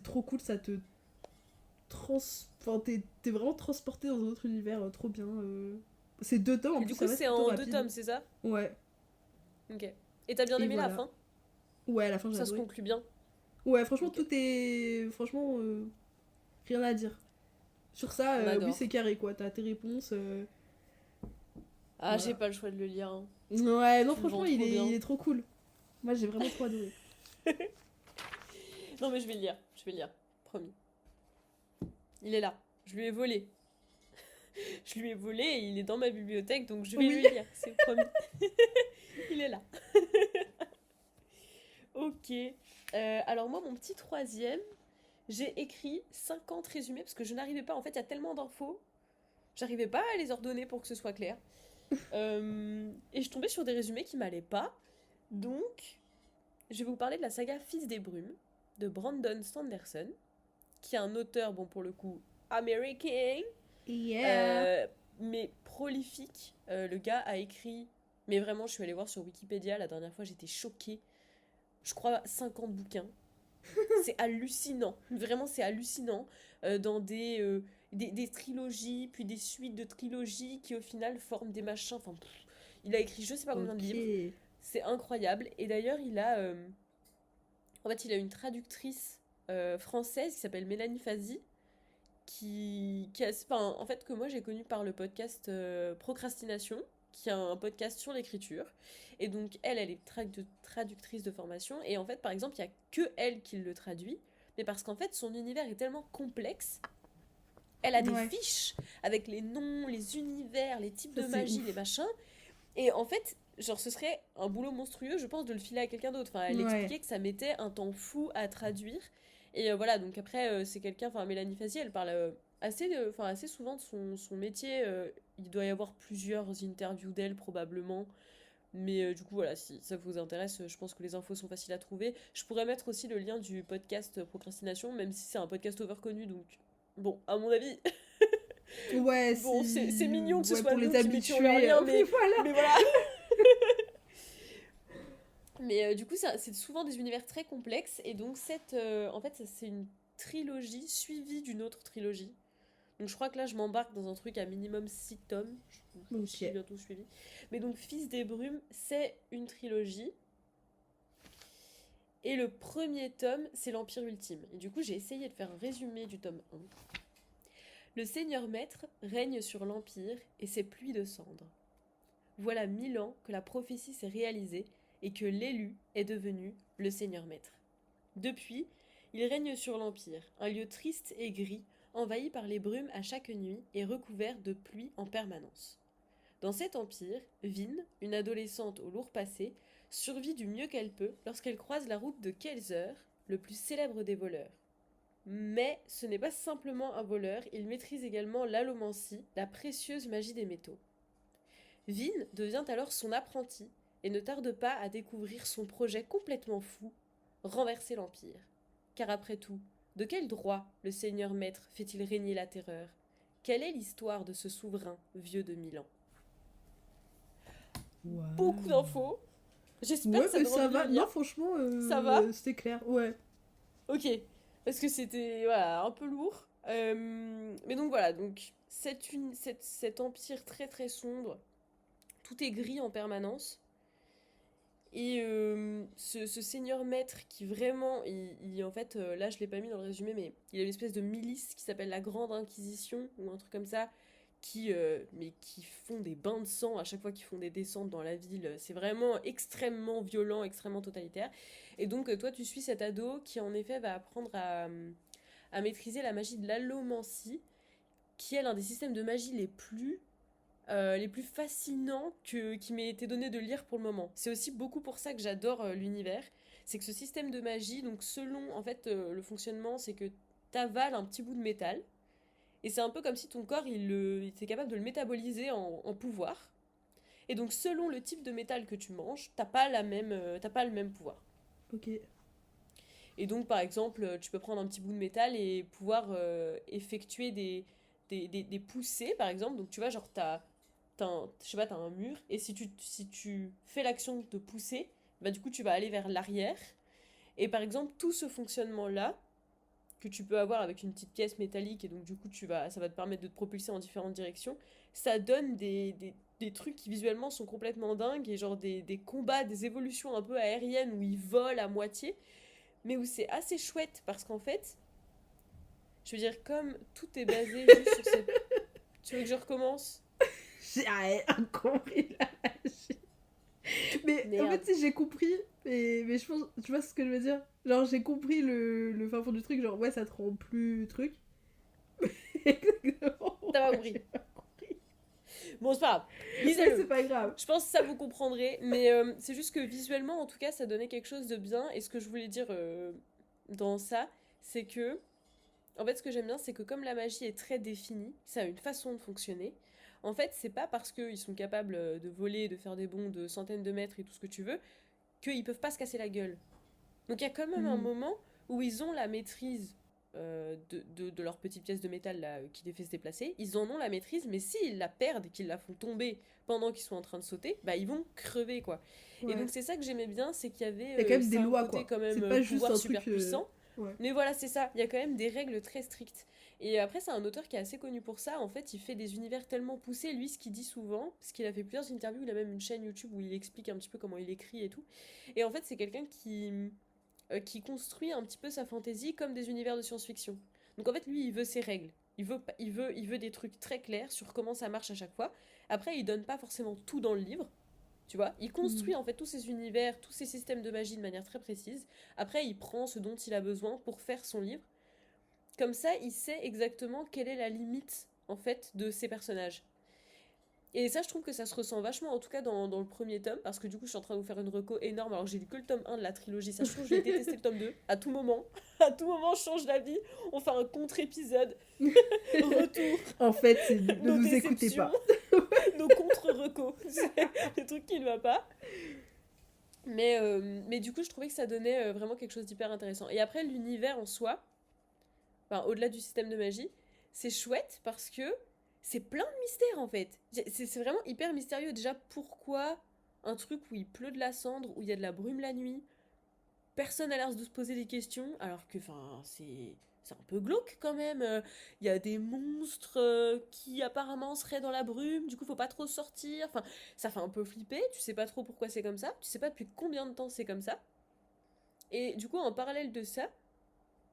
trop cool, ça te Enfin, t'es vraiment transporté dans un autre univers, trop bien. C'est 2 tomes, en Et du plus, coup, ça va, c'est c'est plutôt en deux rapide. tomes, c'est ça? Ouais, Ok. Et t'as bien et aimé la voilà. fin? Ouais, à la fin, j'ai Ça se adoré. conclut bien. Ouais, franchement, Ok. tout est. Franchement, rien à dire. Sur ça, On oui, c'est adore. carré, quoi. T'as tes réponses. Ah, j'ai Voilà. pas le choix de le lire. Hein. Ouais, non, Tu le vends franchement, trop il bien. est trop cool. Moi, j'ai vraiment trop adoré. Non, mais je vais le lire. Je vais le lire. Promis. Il est là. Je lui ai volé. Je lui ai volé et il est dans ma bibliothèque, donc je vais Oui. le lire. C'est promis. Il est là. Ok. Alors moi, mon petit troisième, j'ai écrit 50 résumés parce que je n'arrivais pas. En fait, il y a tellement d'infos. J'arrivais pas à les ordonner pour que ce soit clair. Et je tombais sur des résumés qui m'allaient pas. Donc, je vais vous parler de la saga Fils des Brumes de Brandon Sanderson, qui est un auteur, bon pour le coup, américain, Yeah. euh, mais prolifique. Le gars a écrit, mais vraiment, je suis allée voir sur Wikipédia la dernière fois, j'étais choquée. Je crois 50 bouquins. C'est hallucinant, vraiment c'est hallucinant. Dans des trilogies, puis des suites de trilogies qui au final forment des machins. Enfin, il a écrit je sais pas combien de Ok. livres. C'est incroyable. Et d'ailleurs, en fait, il a une traductrice française qui s'appelle Mélanie Fazi, qui a, enfin, en fait, que moi j'ai connue par le podcast Procrastination. qui a un podcast sur l'écriture. Et donc, elle est traductrice de formation. Et en fait, par exemple, il n'y a que elle qui le traduit. Mais parce qu'en fait, son univers est tellement complexe. Elle a des Ouais. fiches avec les noms, les univers, les types Ça, de c'est magie, les ouf. machins. Et en fait, genre, ce serait un boulot monstrueux, je pense, de le filer à quelqu'un d'autre. Enfin, elle Ouais. expliquait que ça mettait un temps fou à traduire. Et voilà, donc après, c'est quelqu'un, enfin, Mélanie Fazi, elle parle assez souvent de son métier. Il doit y avoir plusieurs interviews d'elle, probablement. Mais du coup, voilà, si ça vous intéresse, je pense que les infos sont faciles à trouver. Je pourrais mettre aussi le lien du podcast Procrastination, même si c'est un podcast overconnu, donc bon, à mon avis, Ouais, bon, c'est si. mignon que ce Ouais, soit pour nous les qui mettions leur habitués. lien, Voilà. mais voilà. Mais du coup, c'est souvent des univers très complexes, et donc en fait, c'est une trilogie suivie d'une autre trilogie. Donc je crois que là, je m'embarque dans un truc à minimum 6 tomes, je suis Ok. bientôt suivi. Mais donc, Fils des Brumes, c'est une trilogie, et le premier tome, c'est l'Empire Ultime. Et du coup, j'ai essayé de faire un résumé du tome 1. Le Seigneur Maître règne sur l'Empire et ses pluies de cendres. Voilà 1000 ans que la prophétie s'est réalisée et que l'élu est devenu le Seigneur Maître. Depuis, il règne sur l'Empire, un lieu triste et gris, envahi par les brumes à chaque nuit et recouvert de pluie en permanence. Dans cet empire, Vin, une adolescente au lourd passé, survit du mieux qu'elle peut lorsqu'elle croise la route de Kelzer, le plus célèbre des voleurs. Mais ce n'est pas simplement un voleur, il maîtrise également l'allomancie, la précieuse magie des métaux. Vin devient alors son apprenti et ne tarde pas à découvrir son projet complètement fou, renverser l'Empire. Car après tout, de quel droit le Seigneur Maître fait-il régner la terreur? Quelle est l'histoire de ce souverain vieux de 1000 ans? Beaucoup Waouh. d'infos. J'espère Ouais, que ça mais donne ça envie de va. le Non, lire. franchement, Ça va? c'était clair. Ouais. Ok. Parce que c'était voilà, un peu lourd. Mais donc voilà, donc cet empire très très sombre, tout est gris en permanence. Et ce seigneur maître qui vraiment, en fait, là je l'ai pas mis dans le résumé, mais il a une espèce de milice qui s'appelle la Grande Inquisition ou un truc comme ça, mais qui font des bains de sang à chaque fois qu'ils font des descentes dans la ville. C'est vraiment extrêmement violent, extrêmement totalitaire. Et donc toi tu suis cet ado qui en effet va apprendre à maîtriser la magie de l'allomancie, qui est l'un des systèmes de magie les plus fascinants qui m'ait été donné de lire pour le moment. C'est aussi beaucoup pour ça que j'adore l'univers. C'est que ce système de magie, donc selon en fait le fonctionnement, c'est que t'avales un petit bout de métal, et c'est un peu comme si ton corps il était capable de le métaboliser en pouvoir. Et donc selon le type de métal que tu manges, t'as pas le même pouvoir. Ok. Et donc par exemple, tu peux prendre un petit bout de métal et pouvoir effectuer des poussées par exemple. Donc tu vois, genre je sais pas, t'as un mur, et si tu fais l'action de pousser, bah du coup tu vas aller vers l'arrière. Et par exemple, tout ce fonctionnement-là, que tu peux avoir avec une petite pièce métallique, et donc du coup ça va te permettre de te propulser en différentes directions, ça donne des trucs qui visuellement sont complètement dingues, et genre des combats, des évolutions un peu aériennes où ils volent à moitié, mais où c'est assez chouette, parce qu'en fait, je veux dire, comme tout est basé juste sur cette... Tu veux que je recommence? J'ai compris la magie. Mais en fait, Merde. si j'ai compris, mais je pense, tu vois ce que je veux dire? Genre, j'ai compris le fin fond du truc, genre, ouais, ça te rend plus truc. Exactement. T'as pas Ouais, compris. j'ai pas compris. Bon, c'est pas grave. Ouais, c'est Lisez-le. pas grave. Je pense que ça vous comprendrez, mais c'est juste que visuellement, en tout cas, ça donnait quelque chose de bien. Et ce que je voulais dire dans ça, c'est que, en fait, ce que j'aime bien, c'est que comme la magie est très définie, ça a une façon de fonctionner. En fait, c'est pas parce qu'ils sont capables de voler, de faire des bonds de centaines de mètres et tout ce que tu veux, qu'ils peuvent pas se casser la gueule. Donc il y a quand même un Hmm. moment où ils ont la maîtrise de leur petite pièce de métal là, qui les fait se déplacer. Ils en ont la maîtrise, mais s'ils la perdent et qu'ils la font tomber pendant qu'ils sont en train de sauter, bah ils vont crever quoi. Et Ouais. donc c'est ça que j'aimais bien, c'est qu'il y avait Il y a quand même ça des a un lois, côté quoi. quand même C'est pas juste pouvoir un super truc. puissant. Ouais. Mais voilà, c'est ça, il y a quand même des règles très strictes. Et après, c'est un auteur qui est assez connu pour ça. En fait, il fait des univers tellement poussés. Lui, ce qu'il dit souvent, parce qu'il a fait plusieurs interviews, il a même une chaîne YouTube où il explique un petit peu comment il écrit et tout. Et en fait, c'est quelqu'un qui construit un petit peu sa fantaisie comme des univers de science-fiction. Donc en fait, lui, il veut ses règles. Il veut des trucs très clairs sur comment ça marche à chaque fois. Après, il donne pas forcément tout dans le livre. Tu vois, il Mhm. construit en fait tous ses univers, tous ses systèmes de magie de manière très précise. Après, il prend ce dont il a besoin pour faire son livre. Comme ça, il sait exactement quelle est la limite en fait de ses personnages. Et ça, je trouve que ça se ressent vachement, en tout cas dans le premier tome, parce que du coup, je suis en train de vous faire une reco énorme, alors que j'ai lu que le tome 1 de la trilogie. Ça se trouve, je vais détester le tome 2, à tout moment. À tout moment, je change d'avis, on fait un contre-épisode, retour, En fait, ne nos nous écoutez déceptions, pas. nos contre-recos. C'est le truc qui ne va pas. Mais du coup, je trouvais que ça donnait vraiment quelque chose d'hyper intéressant. Et après, l'univers en soi, enfin, au-delà du système de magie, c'est chouette parce que c'est plein de mystères en fait. C'est vraiment hyper mystérieux. Déjà, pourquoi un truc où il pleut de la cendre, où il y a de la brume la nuit, personne n'a l'air de se poser des questions, alors que, enfin, c'est un peu glauque quand même. Il y a des monstres qui apparemment seraient dans la brume, du coup faut pas trop sortir. Enfin, ça fait un peu flipper, tu sais pas trop pourquoi c'est comme ça, tu sais pas depuis combien de temps c'est comme ça. Et du coup, en parallèle de ça,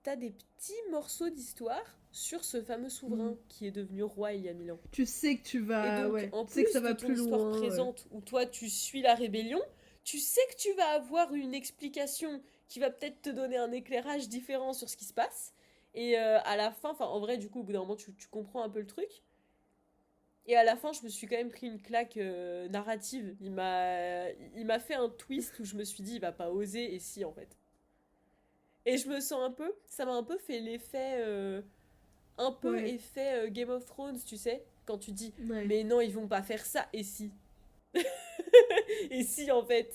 t'as des petits morceaux d'histoire sur ce fameux Mhm. souverain qui est devenu roi il y a 1000 ans. Tu sais que tu Et vas, donc, ouais, en tu sais que ça plus de va ton plus histoire loin. présente où toi tu suis la rébellion, tu sais que tu vas avoir une explication qui va peut-être te donner un éclairage différent sur ce qui se passe. Et à la fin, enfin en vrai, du coup, au bout d'un moment, tu comprends un peu le truc. Et à la fin, je me suis quand même pris une claque narrative. Il m'a fait un twist où je me suis dit, il va pas oser, et si en fait. Et je me sens un peu, ça m'a un peu fait l'effet un peu Ouais, effet Game of Thrones, tu sais, quand tu dis ouais. mais non, ils vont pas faire ça, et si et si en fait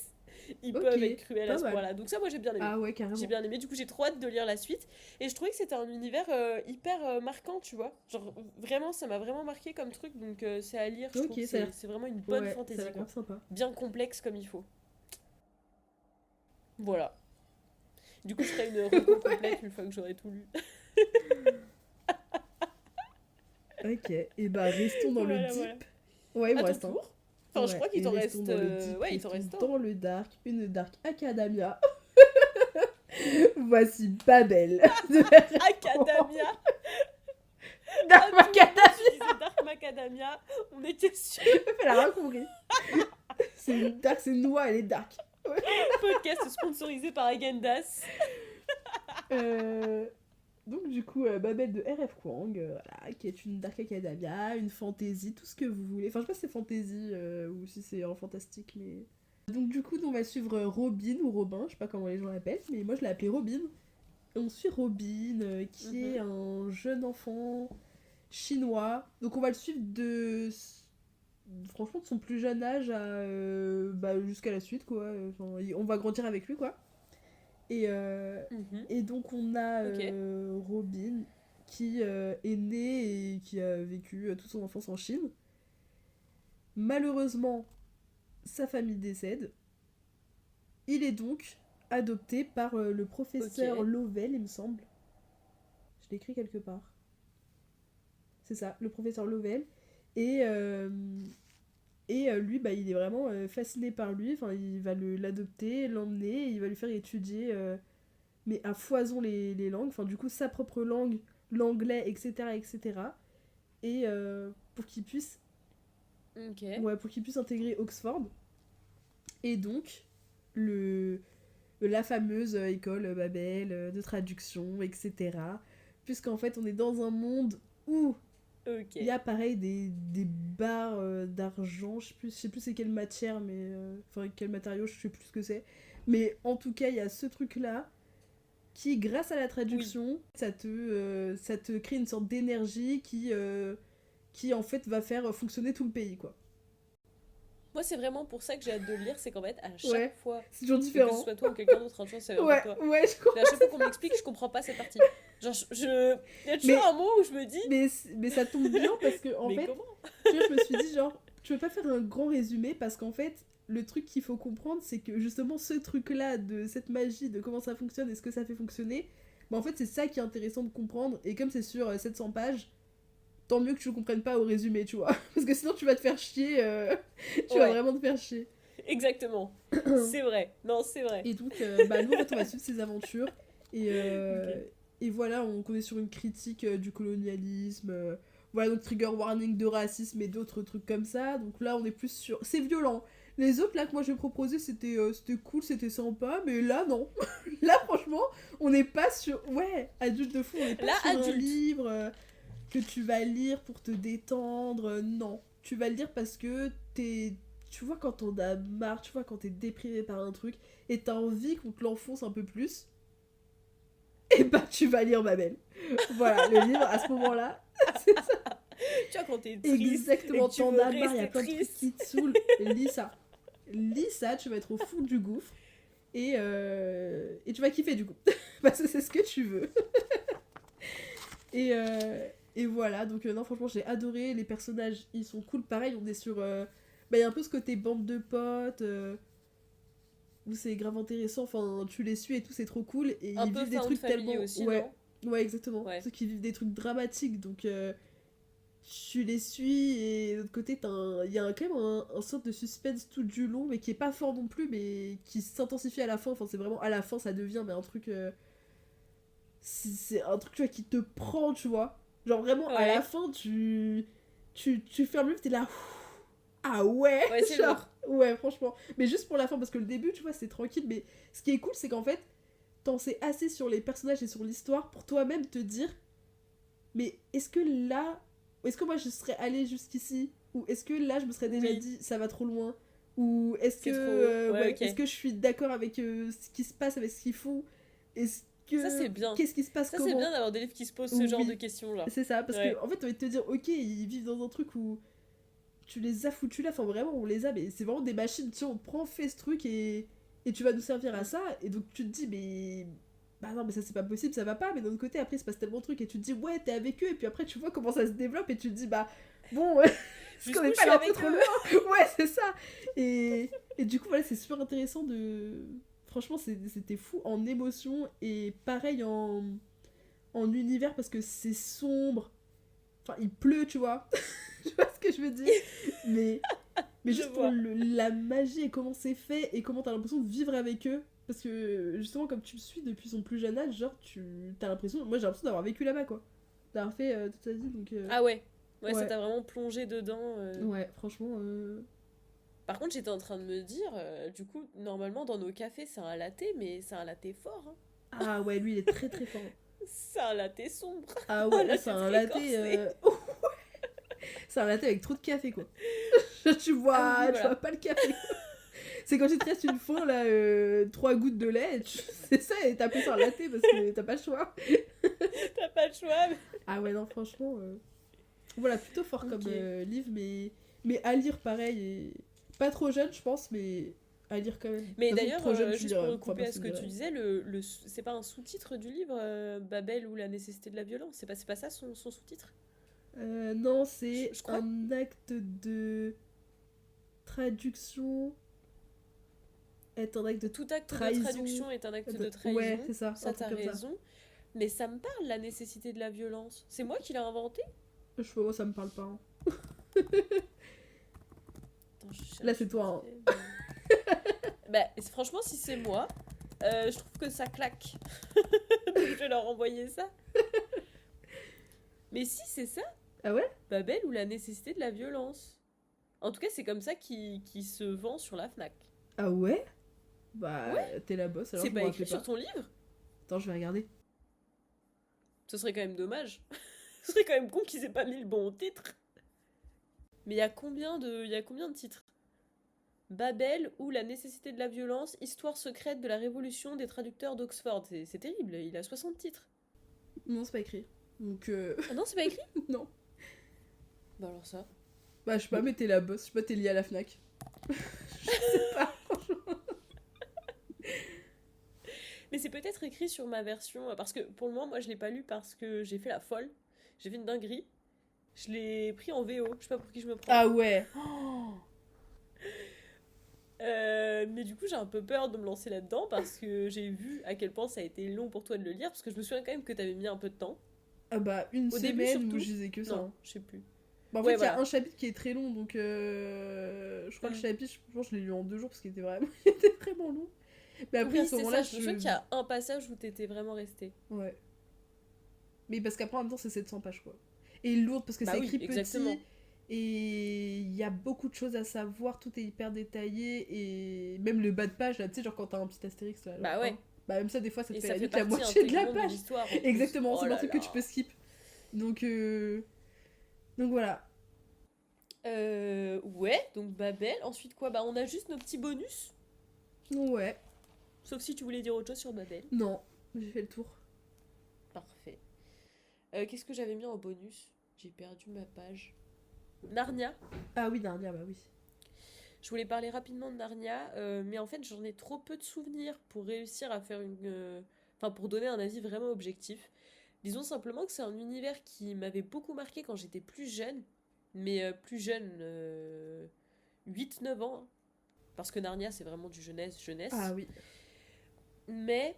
ils Ok, peuvent être cruels à pas ce mal. point-là. Donc ça, moi j'ai bien aimé. Ah ouais, J'ai carrément. bien aimé, du coup j'ai trop hâte de lire la suite. Et je trouvais que c'était un univers hyper marquant, tu vois. Genre vraiment, ça m'a vraiment marqué comme truc, donc c'est à lire, je Ok, trouve. ça a l'air. C'est vraiment une bonne Ouais, ça a fantaisie, l'air quoi. grave sympa. Bien complexe comme il faut. Voilà. Du coup, je ferai une reco complète Ouais. une fois que j'aurai tout lu. Ok, et bah restons dans le Voilà, voilà. deep. Ouais, il me À ton reste un. tour. Enfin, je Ouais, crois qu'il et t'en restons reste. dans le deep, Ouais, il t'en restons reste un. dans le dark, une dark academia. Voici Babel de R.F. Acadamia. Dark À tout moment, Macadamia. tu disais Dark Macadamia. On était sûr. Elle a rien compris. C'est une dark, c'est une noix, elle est dark. Ouais. Podcast sponsorisé par Agendas. Euh, Donc du coup, Babel de R.F. Kuang, voilà, qui est une dark academia, une fantasy, tout ce que vous voulez. Enfin, je sais pas si c'est fantasy ou si c'est en fantastique, mais... Donc du coup, on va suivre Robin ou Robin, je sais pas comment les gens l'appellent, mais moi je l'ai appelé Robin. Et on suit Robin, qui est Mhm. un jeune enfant chinois. Donc on va le suivre franchement, de son plus jeune âge jusqu'à la suite, quoi. Enfin, on va grandir avec lui, quoi. Et, euh, Mhm. et donc on a Ok. Robin qui est né et qui a vécu toute son enfance en Chine. Malheureusement, sa famille décède. Il est donc adopté par le professeur Ok. Lovell, il me semble. Je l'ai écrit quelque part. C'est ça, le professeur Lovell. Et, euh, lui, bah, il est vraiment fasciné par lui. Enfin, il va l'adopter, l'emmener, et il va lui faire étudier mais à foison les langues. Enfin, du coup, sa propre langue, l'anglais, etc. etc. Et pour qu'il puisse, Ok. ouais, pour qu'il puisse intégrer Oxford. Et donc, le, la fameuse école Babel de traduction, etc. Puisqu'en fait, on est dans un monde où Ok. il y a pareil des barres d'argent, je sais plus c'est quelle matière, mais enfin quel matériau, je sais plus ce que c'est. Mais en tout cas, il y a ce truc là qui, grâce à la Oui. traduction, ça te crée une sorte d'énergie qui en fait va faire fonctionner tout le pays, quoi. Moi, c'est vraiment pour ça que j'ai hâte de le lire. C'est qu'en fait, à chaque Ouais, fois, c'est toujours et que ce différent. soit toi ou quelqu'un d'autre, hein, tu vois, c'est n'importe Ouais, quoi. ouais, je Mais comprends. à chaque fois qu'on me l'explique, je comprends pas cette partie. Genre, il y a toujours Mais, un mot où je me dis, mais ça tombe bien parce que, en mais fait, comment? tu vois, je me suis dit, genre, tu veux pas faire un grand résumé parce qu'en fait, le truc qu'il faut comprendre, c'est que justement, ce truc-là, de cette magie, de comment ça fonctionne et ce que ça fait fonctionner, bah en fait, c'est ça qui est intéressant de comprendre. Et comme c'est sur 700 pages, tant mieux que tu le comprennes pas au résumé, tu vois. Parce que sinon, tu vas te faire chier. Tu vas Ouais, vraiment te faire chier. exactement. C'est vrai. Non, c'est vrai. Et donc, bah, nous, en fait, on va suivre ses aventures. Et, Ok. et voilà, qu'on est sur une critique du colonialisme. Voilà, donc trigger warning de racisme et d'autres trucs comme ça. Donc là, on est plus sur... C'est violent. Les autres, là, que moi j'ai proposé, c'était cool, c'était sympa, mais là, non. Là, franchement, on n'est pas sur... Ouais, adulte de fou, on n'est pas Là, sur un adulte. livre que tu vas lire pour te détendre. Non. Tu vas le lire parce que t'es... Tu vois, quand on a marre, tu vois, quand t'es déprimé par un truc, et t'as envie qu'on te l'enfonce un peu plus, et bah tu vas lire Babel. Voilà, le livre, à ce moment-là, c'est ça. Tu vois, quand t'es triste Exactement, et que tu t'en veux as marre, il y a rester plein de trucs triste. qui te saoulent. Lis ça. Lis ça, tu vas être au fond du gouffre. Et tu vas kiffer du coup. Parce que c'est ce que tu veux. et, et voilà, donc non, franchement, j'ai adoré. Les personnages, ils sont cool. Pareil, on est sur. Bah, il y a un peu ce côté bande de potes. Où c'est grave intéressant. Enfin, tu les suis et tout, c'est trop cool. Et Un ils peu vivent des found trucs family tellement. aussi, Ouais, non? ouais, exactement. Ouais. Ceux qui vivent des trucs dramatiques. Donc. Tu les suis et de l'autre côté il y a quand même un sorte de suspense tout du long mais qui est pas fort non plus mais qui s'intensifie à la fin, enfin c'est vraiment à la fin ça devient mais un truc c'est un truc tu vois qui te prend tu vois, genre vraiment à la Ouais. fin tu fermes le livre t'es là ah ouais, Ouais, c'est genre lourd. ouais franchement, mais juste pour la fin parce que le début tu vois c'est tranquille, mais ce qui est cool c'est qu'en fait t'en sais assez sur les personnages et sur l'histoire pour toi-même te dire mais est-ce que là, est-ce que moi je serais allée jusqu'ici, ou est-ce que là je me serais déjà Oui. dit ça va trop loin, ou est-ce que C'est trop. Ouais, ouais, ok. est-ce que je suis d'accord avec ce qui se passe, avec ce qu'ils font, est-ce Ça, que c'est bien. qu'est-ce qui se passe Ça, c'est bien comment, d'avoir des livres qui se posent ce genre de oui questions-là. c'est ça parce que Ouais. en fait t'as envie de te dire ok ils vivent dans un truc où tu les as foutus là, enfin vraiment on les a mais c'est vraiment des machines, tu sais on prend fait ce truc et tu vas nous servir à Mm. ça et donc tu te dis mais bah non mais ça c'est pas possible ça va pas, mais d'un autre côté après il se passe tellement de trucs et tu te dis ouais t'es avec eux et puis après tu vois comment ça se développe et tu te dis bah bon est-ce qu'on Jusqu'où est je pas suis allé un peu avec trop eux? loin. Ouais c'est ça, et du coup voilà c'est super intéressant de franchement c'était fou en émotion et pareil en univers parce que c'est sombre, enfin il pleut tu vois. Tu vois ce que je veux dire, mais mais Je juste pour vois. la magie et comment c'est fait et comment t'as l'impression de vivre avec eux. Parce que justement, comme tu le suis depuis son plus jeune âge, genre, t'as l'impression. Moi, j'ai l'impression d'avoir vécu là-bas, quoi. D'avoir fait toute sa vie, donc. Ah ouais. Ouais, ça Ouais. t'a vraiment plongé dedans. Ouais, franchement. Par contre, j'étais en train de me dire, du coup, normalement, dans nos cafés, c'est un latte, mais c'est un latte fort, hein. Ah ouais, lui, il est très très fort. C'est un latte sombre. Ah Un ouais, là, latte c'est un très latte. corsé. C'est un latte avec trop de café, quoi. Ah oui, Tu vois voilà. pas le café. C'est quand il te reste une fin, là, 3 gouttes de lait, c'est ça, et t'appelles ça un latte parce que t'as pas le choix. T'as pas le choix. Ah ouais, non, franchement. Voilà, plutôt fort comme Ok. livre, mais à lire pareil. Et... Pas trop jeune, je pense, mais à lire quand même. De Mais toute façon, d'ailleurs, trop jeune, tu juste pour liras, crois recouper à ce personne que tu lirait. disais, c'est pas un sous-titre du livre, Babel ou la nécessité de la violence? C'est pas ça son sous-titre? Non, c'est Je crois. un acte de traduction. Est un acte de Tout acte de trahison. traduction est un acte de Ouais, trahison. c'est ça, un Ça, truc t'as comme ça. raison. Mais ça me parle, la nécessité de la violence. C'est moi qui l'ai inventé? Je sais pas, moi, ça me parle pas. Hein. Attends, je cherche Là, c'est vite toi. fait, bah, franchement, si c'est moi, je trouve que ça claque. Donc, je vais leur envoyer ça. Mais si c'est ça, Ah ouais? Babel ou la nécessité de la violence. En tout cas, c'est comme ça qui se vend sur la Fnac. Ah ouais? Bah, Ouais, t'es la bosse, alors c'est je me pas rappelais écrit sur pas. ton livre. Attends, je vais regarder. Ce serait quand même dommage. Ce serait quand même con qu'ils aient pas mis le bon titre. Mais il y a combien de titres? Babel ou la nécessité de la violence, histoire secrète de la révolution des traducteurs d'Oxford. C'est terrible, il a 60 titres. Non, c'est pas écrit. Donc, Ah non, c'est pas écrit? non. Bah alors ça. Bah, je sais pas, Bon. mais t'es la bosse. Je sais pas, t'es liée à la Fnac. Je sais pas, franchement. Mais c'est peut-être écrit sur ma version, parce que pour le moment, moi je l'ai pas lu parce que j'ai fait la folle. J'ai fait une dinguerie. Je l'ai pris en VO, je sais pas pour qui je me prends. Ah ouais. Oh. Mais du coup, j'ai un peu peur de me lancer là-dedans parce que j'ai vu à quel point ça a été long pour toi de le lire. Parce que je me souviens quand même que t'avais mis un peu de temps. Ah bah, une Au début, semaine où surtout. je disais que ça. Non, Hein. je sais plus. Bah, en Ouais, fait, il y a voilà. un chapitre qui est très long, donc je crois que le Mm. chapitre, je pense que je l'ai lu en 2 jours parce qu'il était vraiment, il était vraiment long. Mais après, à Oui, ce c'est moment-là, ça. Je me souviens qu'il y a un passage où t'étais vraiment resté. Ouais. Mais parce qu'après, en même temps, c'est 700 pages, quoi. Et lourde, parce que Bah c'est oui, écrit exactement. petit, et il y a beaucoup de choses à savoir, tout est hyper détaillé, et même le bas de page, là, tu sais, genre quand t'as un petit astérix, là, genre Bah un, ouais. bah même ça, des fois, ça te Et fait ça la fait limite la partie moitié de la intégrante de page. l'histoire en plus. Exactement, Oh c'est pas un là truc que tu peux là. skip. Donc, voilà. Ouais, donc Babel. Ensuite quoi? Bah on a juste nos petits bonus. Ouais. Sauf si tu voulais dire autre chose sur Babel. Non, j'ai fait le tour. Parfait. Qu'est-ce que j'avais mis en bonus? J'ai perdu ma page. Narnia. Ah oui, Narnia, bah oui. Je voulais parler rapidement de Narnia, mais en fait j'en ai trop peu de souvenirs pour réussir à faire une... Enfin pour donner un avis vraiment objectif. Disons simplement que c'est un univers qui m'avait beaucoup marqué quand j'étais plus jeune. Mais plus jeune, 8-9 ans. Hein. Parce que Narnia c'est vraiment du Ah jeunesse. oui. Mais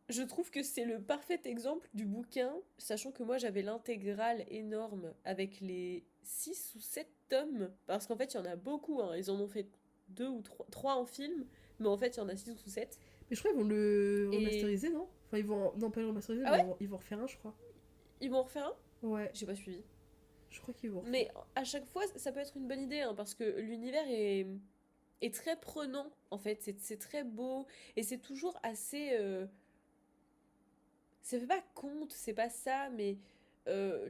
je trouve que c'est le parfait exemple du bouquin, sachant que moi j'avais l'intégrale énorme avec les 6 ou 7 tomes, parce qu'en fait il y en a beaucoup, hein. Ils en ont fait 2 ou 3 en film, mais en fait il y en a 6 ou 7. Mais je crois qu'ils vont le Et... remasteriser, non? Enfin, ils vont. Non, pas le remasteriser, Ah mais ouais? ils vont refaire un, je crois. Ils vont en refaire un? Ouais, J'ai pas suivi. je crois qu'ils vont refaire. Mais à chaque fois ça peut être une bonne idée, hein, parce que l'univers est très prenant, en fait, c'est très beau, et c'est toujours assez... Ça fait pas conte, c'est pas ça, mais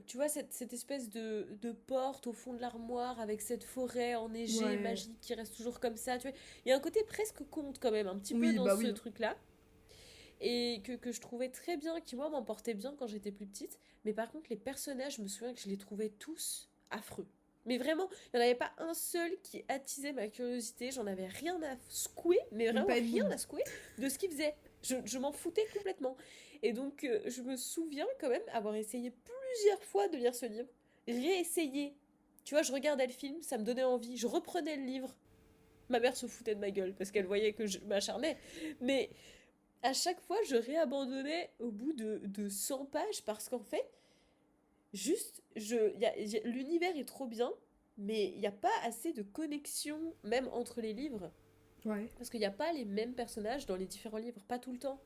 tu vois, cette espèce de porte au fond de l'armoire avec cette forêt enneigée, Ouais. magique, qui reste toujours comme ça, tu vois. Il y a un côté presque conte quand même, un petit peu Oui, dans bah ce oui. truc-là, et que je trouvais très bien, qui moi m'emportait bien quand j'étais plus petite. Mais par contre, les personnages, je me souviens que je les trouvais tous affreux. Mais vraiment, il n'y en avait pas un seul qui attisait ma curiosité, j'en avais rien à secouer, mais Même vraiment pas rien Edmund. à secouer de ce qu'ils faisaient. Je m'en foutais complètement. Et donc, je me souviens quand même avoir essayé plusieurs fois de lire ce livre, réessayé. Tu vois, je regardais le film, ça me donnait envie, je reprenais le livre. Ma mère se foutait de ma gueule parce qu'elle voyait que je m'acharnais. Mais à chaque fois, je réabandonnais au bout de 100 pages parce qu'en fait, juste, l'univers est trop bien, mais il n'y a pas assez de connexion, même entre les livres, Ouais. parce qu'il n'y a pas les mêmes personnages dans les différents livres, pas tout le temps.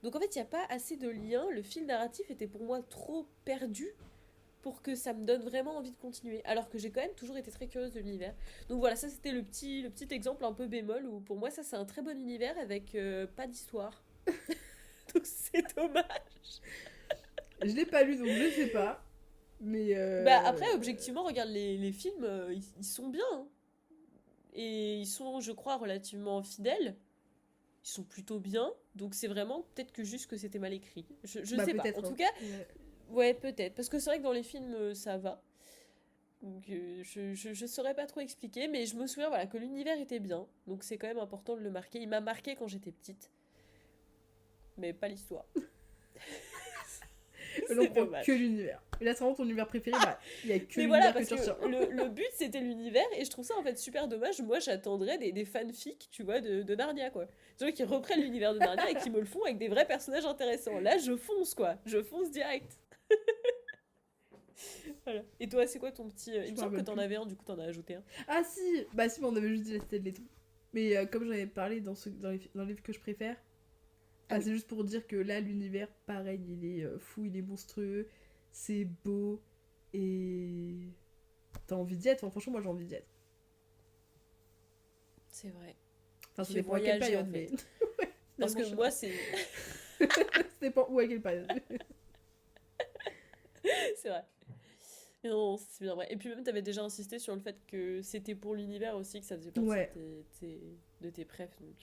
Donc en fait, il n'y a pas assez de liens, le fil narratif était pour moi trop perdu pour que ça me donne vraiment envie de continuer, alors que j'ai quand même toujours été très curieuse de l'univers. Donc voilà, ça c'était le petit exemple un peu bémol, où pour moi ça c'est un très bon univers avec pas d'histoire. Donc c'est dommage. Je l'ai pas lu, donc je sais pas. Mais Bah après, objectivement, regarde les films, ils sont bien. Hein. Et ils sont, je crois, relativement fidèles. Ils sont plutôt bien. Donc c'est vraiment peut-être que juste que c'était mal écrit. Je Bah sais pas. En peut-être, tout hein. cas, Ouais. ouais, peut-être. Parce que c'est vrai que dans les films, ça va. Donc je saurais pas trop expliquer. Mais je me souviens voilà, que l'univers était bien. Donc c'est quand même important de le marquer. Il m'a marqué quand j'étais petite. Mais pas l'histoire. On C'est prend que dommage. l'univers. Et là, c'est vraiment ton univers préféré, bah il y a que Mais voilà, l'univers que parce tu que retiens. le but c'était l'univers et je trouve ça en fait super dommage. Moi j'attendrais des fanfics, tu vois, de Narnia quoi. Des gens qui reprennent l'univers de Narnia et qui me le font avec des vrais personnages intéressants. Là je fonce quoi, je fonce direct. Voilà. Et toi, c'est quoi ton petit. Je Il me me semble que rappelle t'en plus. avais un, du coup t'en as ajouté un. Ah si, bah si, mais on avait juste dit la cité de laiton. Mais comme j'en avais parlé dans les livres que je préfère, Ah c'est oui. juste pour dire que là, l'univers, pareil, il est fou, il est monstrueux, c'est beau, et t'as envie d'y être. Enfin, franchement, moi j'ai envie d'y être. C'est vrai. Enfin, Il ça fait dépend à quelle voyager en période, mais. fait. Ouais, Parce finalement, que je sais moi pas. c'est. Ça dépend où à quelle période. C'est vrai. Mais non, c'est bien vrai. Et puis même t'avais déjà insisté sur le fait que c'était pour l'univers aussi, que ça faisait partie Ouais, de tes préfs. Donc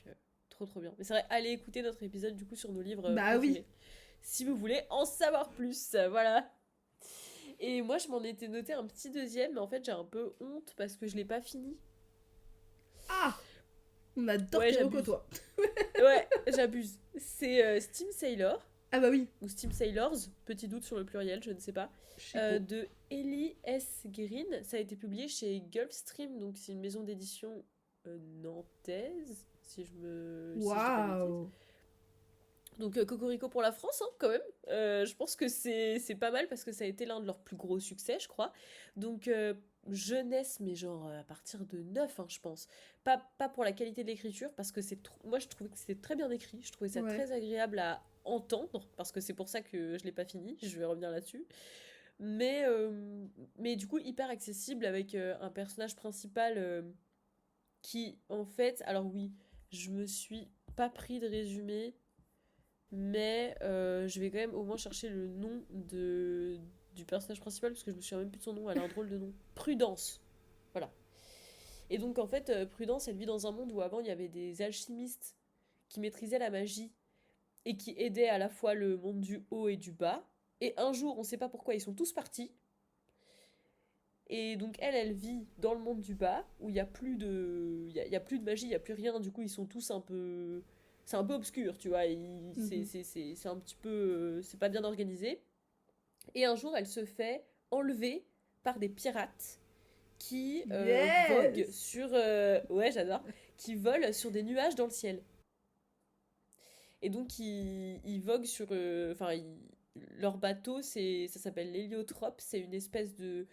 trop trop bien. Mais c'est vrai, allez écouter notre épisode du coup sur nos livres bah oui. préférés. Si vous voulez en savoir plus, voilà. Et moi, je m'en étais noté un petit deuxième, mais en fait, j'ai un peu honte parce que je l'ai pas fini. Ah, on adore Ouais, tes recos, j'abuse. toi. Ouais, j'abuse. C'est Steam Sailor, Ah bah oui, ou Steam Sailors, petit doute sur le pluriel, je ne sais pas, je sais pas. de Ellie S. Green. Ça a été publié chez Gulfstream, donc c'est une maison d'édition nantaise, si je dis pas de bêtises. Waouh. Donc Cocorico pour la France, hein, quand même. Je pense que c'est pas mal parce que ça a été l'un de leurs plus gros succès, je crois. Donc jeunesse, mais genre à partir de 9, hein, je pense. Pas pour la qualité de l'écriture, parce que moi je trouvais que c'était très bien écrit. Je trouvais ça Ouais. très agréable entendre, parce que c'est pour ça que je l'ai pas fini, je vais revenir là-dessus. Mais du coup, hyper accessible avec un personnage principal qui, en fait, alors oui, je me suis pas pris de résumé, mais je vais quand même au moins chercher le nom du personnage principal, parce que je me souviens même plus de son nom, elle a un drôle de nom. Prudence. Voilà. Et donc, en fait, Prudence, elle vit dans un monde où avant, il y avait des alchimistes qui maîtrisaient la magie et qui aidaient à la fois le monde du haut et du bas. Et un jour, on sait pas pourquoi, ils sont tous partis. Et donc elle vit dans le monde du bas, où il y a plus de, il y a plus de magie, il y a plus rien. Du coup, ils sont tous un peu, c'est un peu obscur, tu vois. C'est un petit peu, c'est pas bien organisé. Et un jour, elle se fait enlever par des pirates qui voguent Yes! sur, ouais, j'adore, qui volent sur des nuages dans le ciel. Et donc ils voguent sur, enfin, leur bateau, ça s'appelle l'héliotrope. C'est une espèce de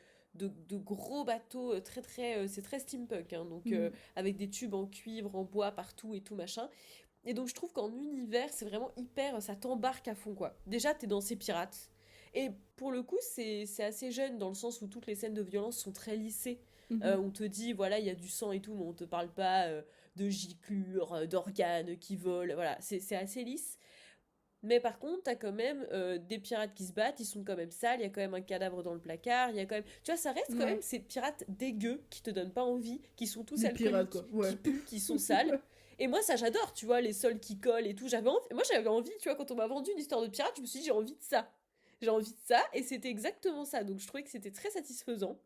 gros bateau très très, c'est très steampunk, hein, donc Mhm. avec des tubes en cuivre, en bois partout et tout machin. Et donc je trouve qu'en univers, c'est vraiment hyper, ça t'embarque à fond quoi. Déjà, t'es dans ces pirates. Et pour le coup, c'est assez jeune dans le sens où toutes les scènes de violence sont très lissées. Mhm. On te dit, voilà, il y a du sang et tout, mais on te parle pas de giclures, d'organes qui volent. Voilà, c'est assez lisse. Mais par contre, t'as quand même des pirates qui se battent, ils sont quand même sales, il y a quand même un cadavre dans le placard, il y a quand même... Tu vois, ça reste quand même Ouais. ces pirates dégueux qui te donnent pas envie, qui sont tous Des pirates, alcooliques, quoi. qui Ouais. puent, qui sont sales. Et moi, ça, j'adore, tu vois, les sols qui collent et tout. J'avais envie, tu vois, quand on m'a vendu une histoire de pirate, je me suis dit, j'ai envie de ça. J'ai envie de ça, et c'était exactement ça. Donc je trouvais que c'était très satisfaisant.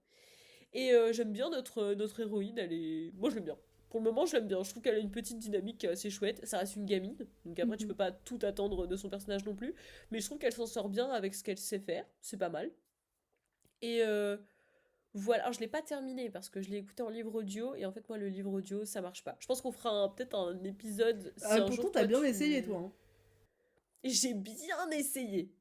Et j'aime bien notre héroïne, elle est... Moi, je l'aime bien. Pour le moment, je l'aime bien. Je trouve qu'elle a une petite dynamique assez chouette. Ça reste une gamine, donc après, tu Mhm. peux pas tout attendre de son personnage non plus. Mais je trouve qu'elle s'en sort bien avec ce qu'elle sait faire. C'est pas mal. Et voilà. Alors, je l'ai pas terminé parce que je l'ai écouté en livre audio. Et en fait, moi, le livre audio, ça marche pas. Je pense qu'on fera peut-être un épisode si Ah, un pourtant, jour, t'as toi, bien essayé, tu... toi. Hein. J'ai bien essayé.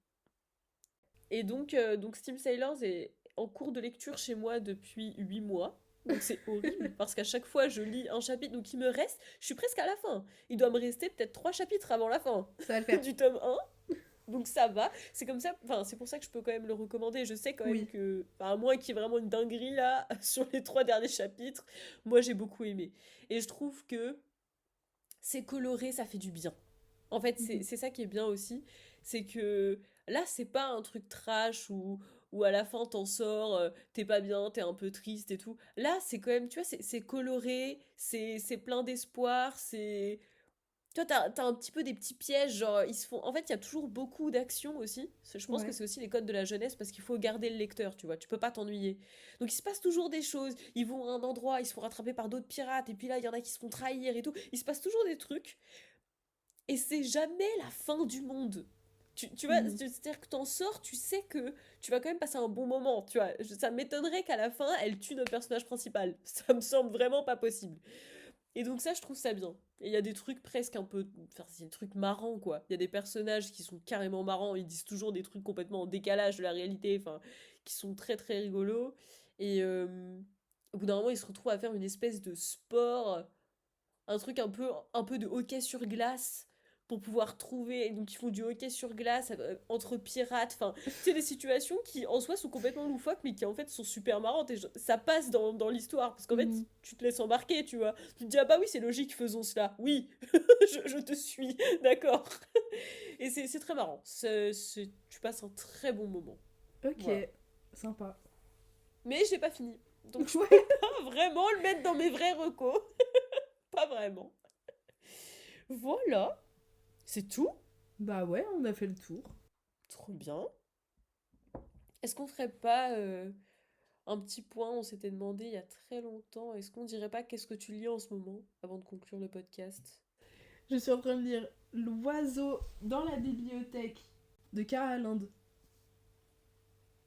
Et donc Steam Sailors est en cours de lecture chez moi depuis 8 mois. Donc c'est horrible parce qu'à chaque fois je lis un chapitre, donc il me reste, je suis presque à la fin. Il doit me rester peut-être 3 chapitres avant la fin Ça va le faire. du tome 1. Donc ça va, c'est comme ça, enfin c'est pour ça que je peux quand même le recommander. Je sais quand même Oui. que, enfin, à moins qu'il y ait vraiment une dinguerie là sur les 3 derniers chapitres, moi j'ai beaucoup aimé. Et je trouve que c'est coloré, ça fait du bien. En fait, Mhm. c'est ça qui est bien aussi, c'est que là, c'est pas un truc trash où à la fin t'en sors, t'es pas bien, t'es un peu triste et tout. Là, c'est quand même, tu vois, c'est coloré, c'est plein d'espoir, c'est... Tu vois, t'as un petit peu des petits pièges, genre, ils se font... En fait, il y a toujours beaucoup d'actions aussi. Je pense que Ouais. c'est aussi les codes de la jeunesse parce qu'il faut garder le lecteur, tu vois, tu peux pas t'ennuyer. Donc il se passe toujours des choses, ils vont à un endroit, ils se font rattraper par d'autres pirates, et puis là, il y en a qui se font trahir et tout. Il se passe toujours des trucs. Et c'est jamais la fin du monde. Tu vois, Mhm. c'est-à-dire que t'en sors, tu sais que tu vas quand même passer un bon moment, tu vois. Ça m'étonnerait qu'à la fin, elle tue notre personnage principal. Ça me semble vraiment pas possible. Et donc ça, je trouve ça bien. Et il y a des trucs presque un peu... Enfin, c'est des trucs marrants, quoi. Il y a des personnages qui sont carrément marrants, ils disent toujours des trucs complètement en décalage de la réalité, enfin, qui sont très très rigolos. Et au bout d'un moment, ils se retrouvent à faire une espèce de sport, un truc un peu de hockey sur glace pour pouvoir trouver. Donc ils font du hockey sur glace entre pirates. Enfin, tu sais, des situations qui en soi sont complètement loufoques, mais qui en fait sont super marrantes. Et ça passe dans l'histoire. Parce qu'en fait, Mhm. tu te laisses embarquer, tu vois. Tu te dis, ah bah oui, c'est logique, faisons cela. Oui, je te suis, d'accord. Et c'est très marrant. Tu passes un très bon moment. Ok. Voilà. Sympa. Mais j'ai pas fini. Donc je peux Ouais. pas vraiment le mettre dans mes vrais recos. Pas vraiment. Voilà. C'est tout? Bah ouais, on a fait le tour. Trop bien. Est-ce qu'on ferait pas un petit point? On s'était demandé il y a très longtemps. Est-ce qu'on dirait pas qu'est-ce que tu lis en ce moment avant de conclure le podcast? Je suis en train de lire L'oiseau dans la bibliothèque de Cara Land.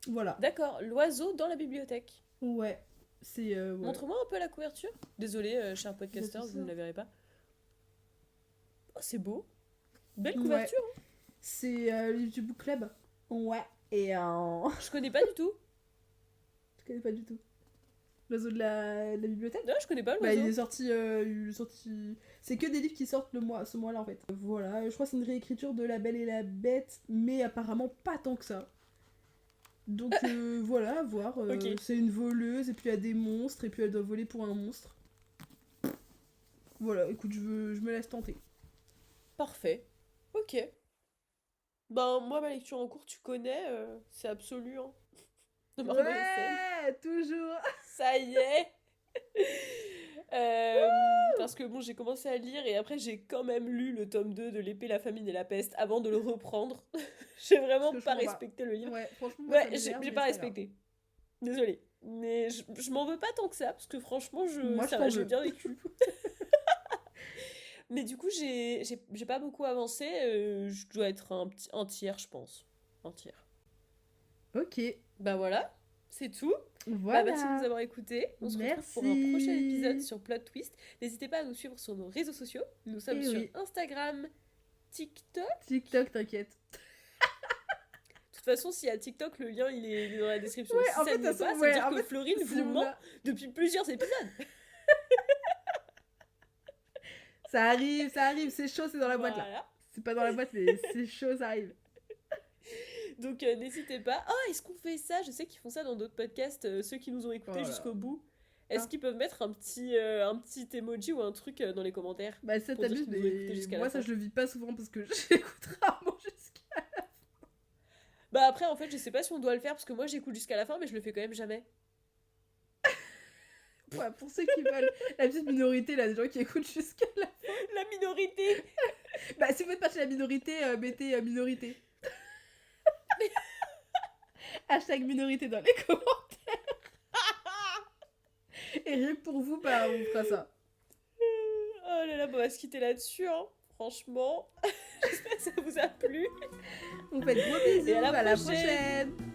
Voilà. D'accord, l'oiseau dans la bibliothèque. Ouais. C'est. Ouais. Montre-moi un peu la couverture. Désolé, cher Pas de podcaster, soucis, vous ne hein. la verrez pas. Oh, c'est beau. Belle Ouais. couverture. C'est le livre du book club. Ouais. Et Je connais pas du tout. je connais pas du tout. l'oiseau de la bibliothèque. Non, je connais pas Bah, l'oiseau. il est sorti... C'est que des livres qui sortent ce mois-là, en fait. Voilà, je crois que c'est une réécriture de La Belle et la Bête, mais apparemment pas tant que ça. Donc voilà, à voir. Ok. C'est une voleuse, et puis il y a des monstres, et puis elle doit voler pour un monstre. Voilà, écoute, je me laisse tenter. Parfait. Ok. Ben, moi, ma lecture en cours, tu connais, c'est absolu, hein. De Margot Essel. Ouais, toujours. Ça y est. Parce que bon, j'ai commencé à lire et après j'ai quand même lu le tome 2 de L'épée, la famine et la peste avant de le reprendre. J'ai Parce vraiment que je pas comprends pas. respecté le livre. Ouais, franchement, moi, ça Ouais, m'énerve, j'ai mais pas c'est pas grave. respecté. Désolée. Mais je m'en veux pas tant que ça parce que franchement, Moi, je ça t'en va, j'ai veux. bien vécu. Mais du coup, j'ai pas beaucoup avancé. Je dois être un tiers, je pense. Un tiers. Ok, Bah voilà, c'est tout. Bah, merci de nous voilà. avoir écoutés. On se retrouve pour un prochain épisode Merci. sur Plot Twist. N'hésitez pas à nous suivre sur nos réseaux sociaux. Nous sommes Et sur oui, Instagram, TikTok. TikTok, t'inquiète. De toute façon, s'il y a TikTok, le lien il est dans la description. Ouais, Si en ça fait, ne de l'est toute pas, façon, ça veut ouais, dire en que fait, Florine si vous on ment a... depuis plusieurs épisodes. Ça arrive, c'est chaud, c'est dans la boîte, là. Voilà. C'est pas dans la boîte, mais c'est chaud, ça arrive. Donc n'hésitez pas. Oh, est-ce qu'on fait ça? Je sais qu'ils font ça dans d'autres podcasts, ceux qui nous ont écoutés Oh là. jusqu'au bout. Est-ce Ah. qu'ils peuvent mettre un petit emoji ou un truc dans les commentaires? Bah, ça Pour dire t'abuse, qu'ils nous ont écoutés mais jusqu'à moi, la ça, fin. je le vis pas souvent parce que j'écoute rarement jusqu'à... Bah après, en fait, je sais pas si on doit le faire parce que moi j'écoute jusqu'à la fin, mais je le fais quand même jamais. Ouais, pour ceux qui veulent, la petite minorité, là, des gens qui écoutent jusqu'à la... La minorité. Bah, si vous faites partie de la minorité, mettez minorité. Hashtag minorité dans les commentaires. Et rien que pour vous, bah, on fera ça. Oh là là, bah, on va se quitter là-dessus, hein. Franchement, j'espère que ça vous a plu. On fait de gros bisous, Et à la à la prochaine. prochaine.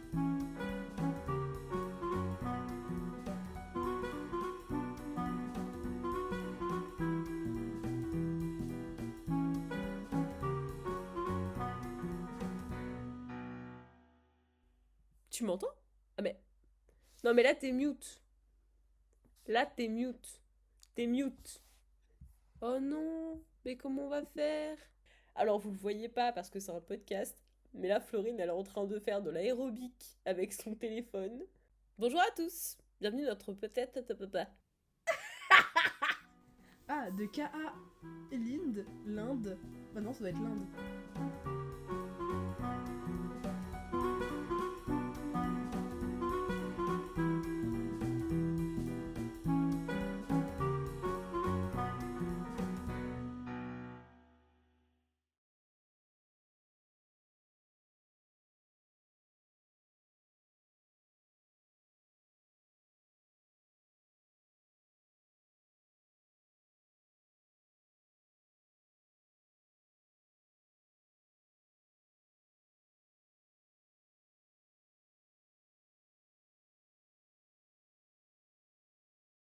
Tu m'entends? Ah mais... Non mais là t'es mute. Là t'es mute. T'es mute. Oh non, mais comment on va faire? Alors vous le voyez pas parce que c'est un podcast, mais là Florine elle est en train de faire de l'aérobic avec son téléphone. Bonjour à tous, bienvenue dans notre peut-être papa. Ah, de K.A. L'Inde. L'Inde. Bah non, ça doit être l'Inde.